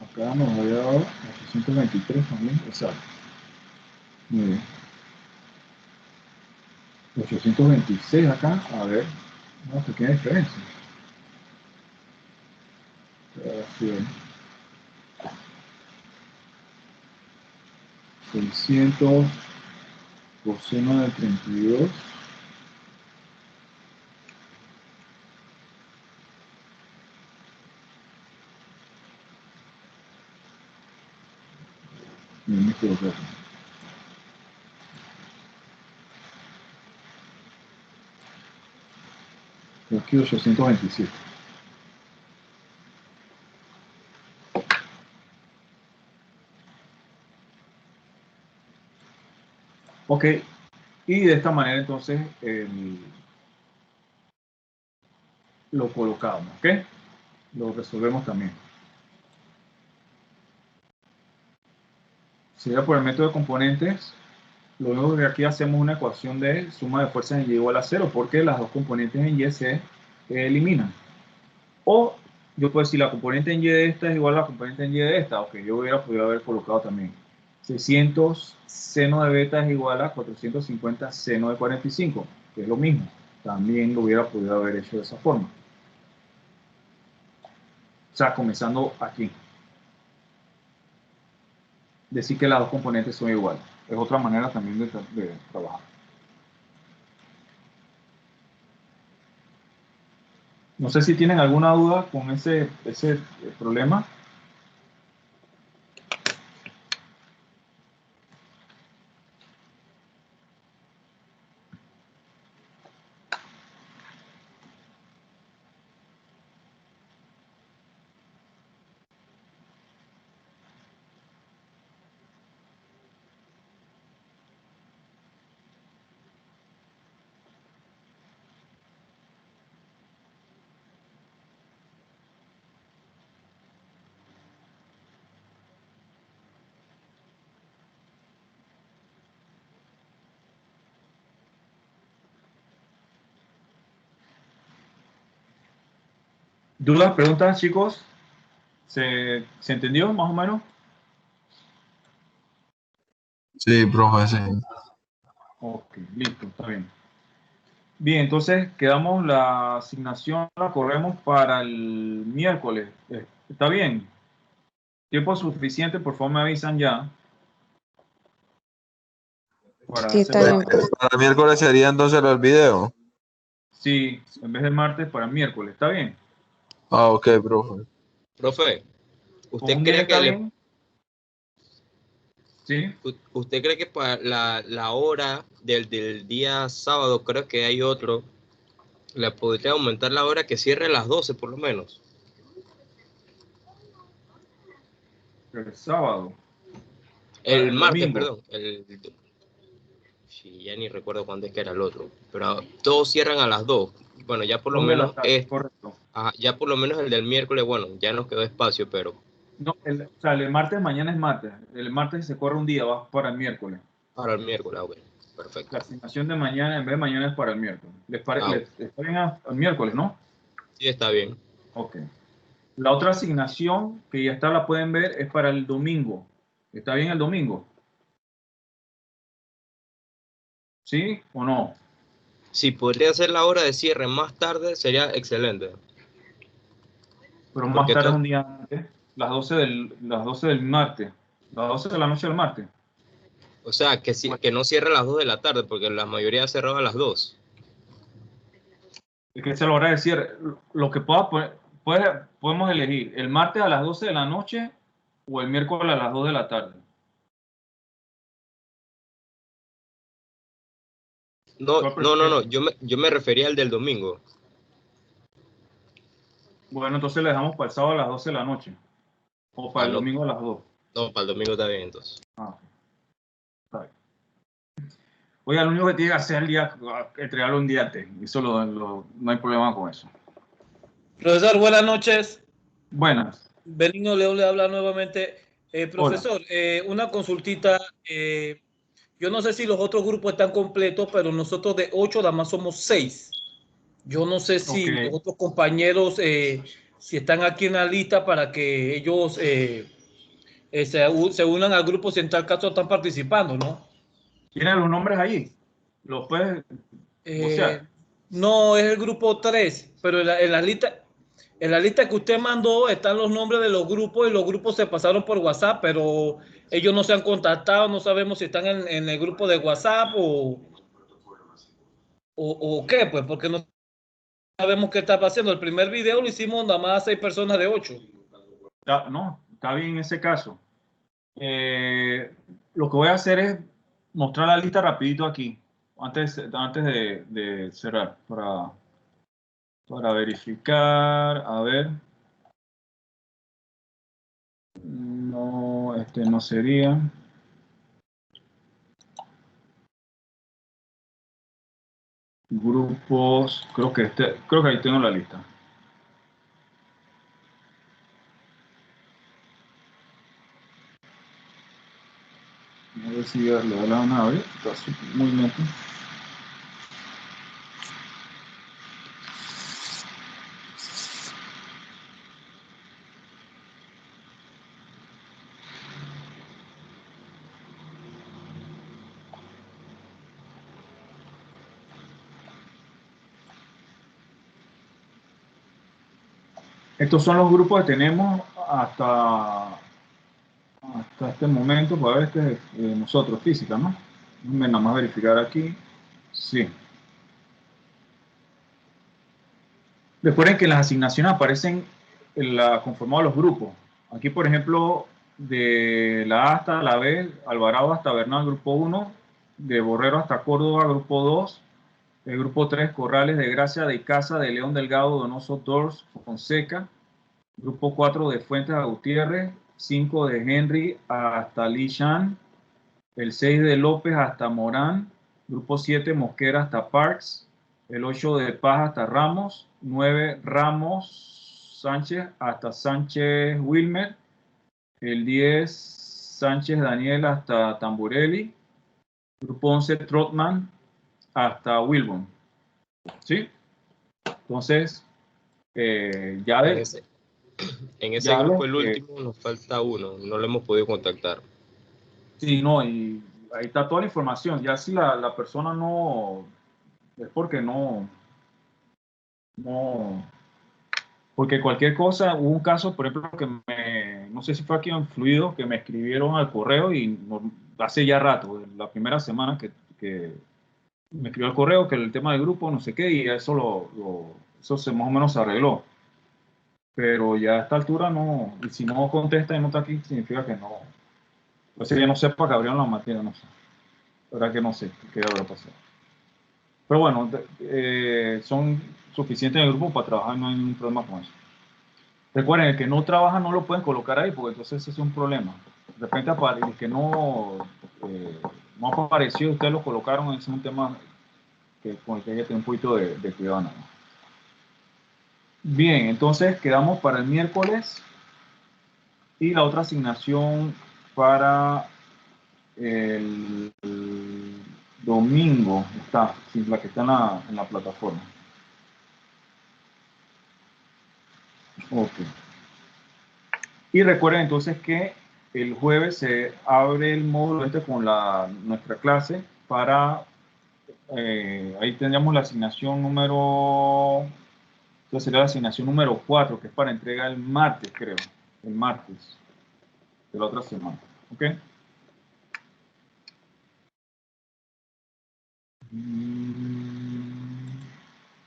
Acá nos había dado 823 también, exacto. Muy bien. 826 acá, a ver, una pequeña diferencia. Así es. 600 coseno de 32. Me equivoqué. Aquí 827. Ok, y de esta manera entonces lo colocamos, ¿ok? Lo resolvemos también. Si ya por el método de componentes, luego de aquí hacemos una ecuación de suma de fuerzas en Y igual a 0, porque las dos componentes en Y se eliminan. O yo puedo decir la componente en Y de esta es igual a la componente en Y de esta. Ok, yo hubiera podido haber colocado también 600 seno de beta es igual a 450 seno de 45, que es lo mismo. También lo hubiera podido haber hecho de esa forma. O sea, comenzando aquí. Decir que las dos componentes son iguales. Es otra manera también de trabajar. No sé si tienen alguna duda con ese problema. ¿Dudas, preguntas, chicos? ¿Se entendió más o menos? Sí, profe, sí. Ok, listo, está bien. Bien, entonces quedamos la asignación, la corremos para el miércoles. ¿Está bien? Tiempo suficiente, por favor me avisan ya. Para Sí, hacer está bien. Para el miércoles sería entonces el video. Sí, en vez del martes, para el miércoles. ¿Está bien? Ah, ok, profe. Profe, ¿Con ¿usted un 10 cree está que bien? Sí. usted cree que para la hora del día sábado, creo que hay otro, le podría aumentar la hora que cierre a las 12 por lo menos? El sábado. El El martes, domingo. perdón. Sí, ya ni recuerdo cuándo es que era el otro. Pero todos cierran a las 2. Bueno, ya por lo 2 de la menos tarde, correcto. ya por lo menos el del miércoles, bueno, ya nos quedó espacio, pero No, o sea, el martes mañana es martes. El martes se corre un día, va para el miércoles. para el miércoles, ok, La perfecto. asignación de mañana, en vez de mañana, es para el miércoles. Ok, Está bien al miércoles, no? sí, está bien. Ok. La otra asignación, que ya está, la pueden ver, es para el domingo. ¿Está bien el domingo? ¿Sí o no? Si podría ser la hora de cierre más tarde, sería excelente. Pero más Porque tarde, un día antes, las 12 del martes. Las 12 de la noche del martes. o sea, Bueno, que no cierre a las 2 de la tarde, porque la mayoría cerraba a las 2. es que se lo voy a decir, lo que podemos elegir el martes a las 12 de la noche o el miércoles a las 2 de la tarde. No, ¿Cuál no, no, no, prefiere? yo me refería al del domingo. Bueno, entonces le dejamos para el sábado a las 12 de la noche o para Para el lo- domingo a las 2. no, para el domingo está bien, entonces. Ah, está bien. Oiga, lo único que tiene que hacer es el día, entregarlo un día antes. Eso no hay problema con eso. Profesor, buenas noches. Buenas. Benigno León le habla nuevamente. Hola. Profesor, una consultita. Yo no sé si los otros grupos están completos, pero nosotros de 8 nada más somos 6. Yo no sé Ok. si los otros compañeros, si están aquí en la lista para que ellos se unan al grupo si en tal caso están participando, ¿no? ¿Tienen los nombres ahí? ¿Los puedes Eh, vocear? no, es el grupo 3, pero en la lista que usted mandó están los nombres de los grupos y los grupos se pasaron por WhatsApp, pero ellos no se han contactado, no sabemos si están en el grupo de WhatsApp o qué, pues, porque no sabemos qué está pasando. El primer video lo hicimos nada más a 6 personas de 8. No, está bien en ese caso. Lo que voy a hacer es mostrar la lista rapidito aquí, antes de cerrar, para verificar. A ver. No, este no sería. Grupos, creo que ahí tengo la lista. A ver si ya le da la nave. Está muy lento. Estos son los grupos que tenemos hasta este momento para ver nosotros, física, ¿no? Déjenme nada más verificar aquí. Sí. Recuerden que las asignaciones aparecen conformadas a los grupos. Aquí, por ejemplo, de la A hasta la B, Alvarado hasta Bernal, grupo 1, de Borrero hasta Córdoba, grupo 2, el grupo 3, Corrales de Gracia, de Casa, de León Delgado, Donoso, Dors, Fonseca, grupo 4, de Fuentes a Gutiérrez, 5 de Henry hasta Lishan, el 6 de López hasta Morán, grupo 7, Mosquera hasta Parks, el 8 de Paz hasta Ramos, 9 Ramos Sánchez hasta Sánchez Wilmer, el 10 Sánchez Daniel hasta Tamburelli, grupo 11 Trotman hasta Wilbon. ¿Sí? Entonces, ya En de... ese, en ese ya grupo, los el último, nos falta uno. No lo hemos podido contactar. Sí, no, y ahí está toda la información. Ya si la persona no... Es porque no... Porque cualquier cosa, hubo un caso, por ejemplo, no sé si fue aquí en Fluido, que me escribieron al correo y hace ya rato, la primera semana que me escribió al correo que el tema del grupo, no sé qué, y eso eso se más o menos se arregló. Pero ya a esta altura no, y si no contesta y no está aquí, significa que no. Pues ya no sepa que abrieron la materia, no sé. La verdad que no sé qué habrá pasado. Pero bueno, son suficientes en el grupo para trabajar, no hay ningún problema con eso. Recuerden, el que no trabaja no lo pueden colocar ahí, porque entonces ese es un problema. De repente, el que no apareció, ustedes lo colocaron, ese es un tema con el que hay que tener un poquito de cuidado. ¿No? Bien, entonces quedamos para el miércoles y la otra asignación para el domingo está, sí, la que está en la plataforma. Ok. Y recuerden entonces que el jueves se abre el módulo con nuestra clase para, ahí tendríamos la asignación entonces sería la asignación número 4, que es para entrega el martes, creo, el martes de la otra semana. ¿Ok?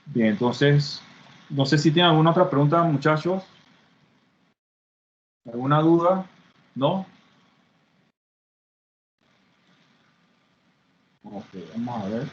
Bien, entonces, no sé si tienen alguna otra pregunta, muchachos. ¿Alguna duda? ¿No? Ok, vamos a ver.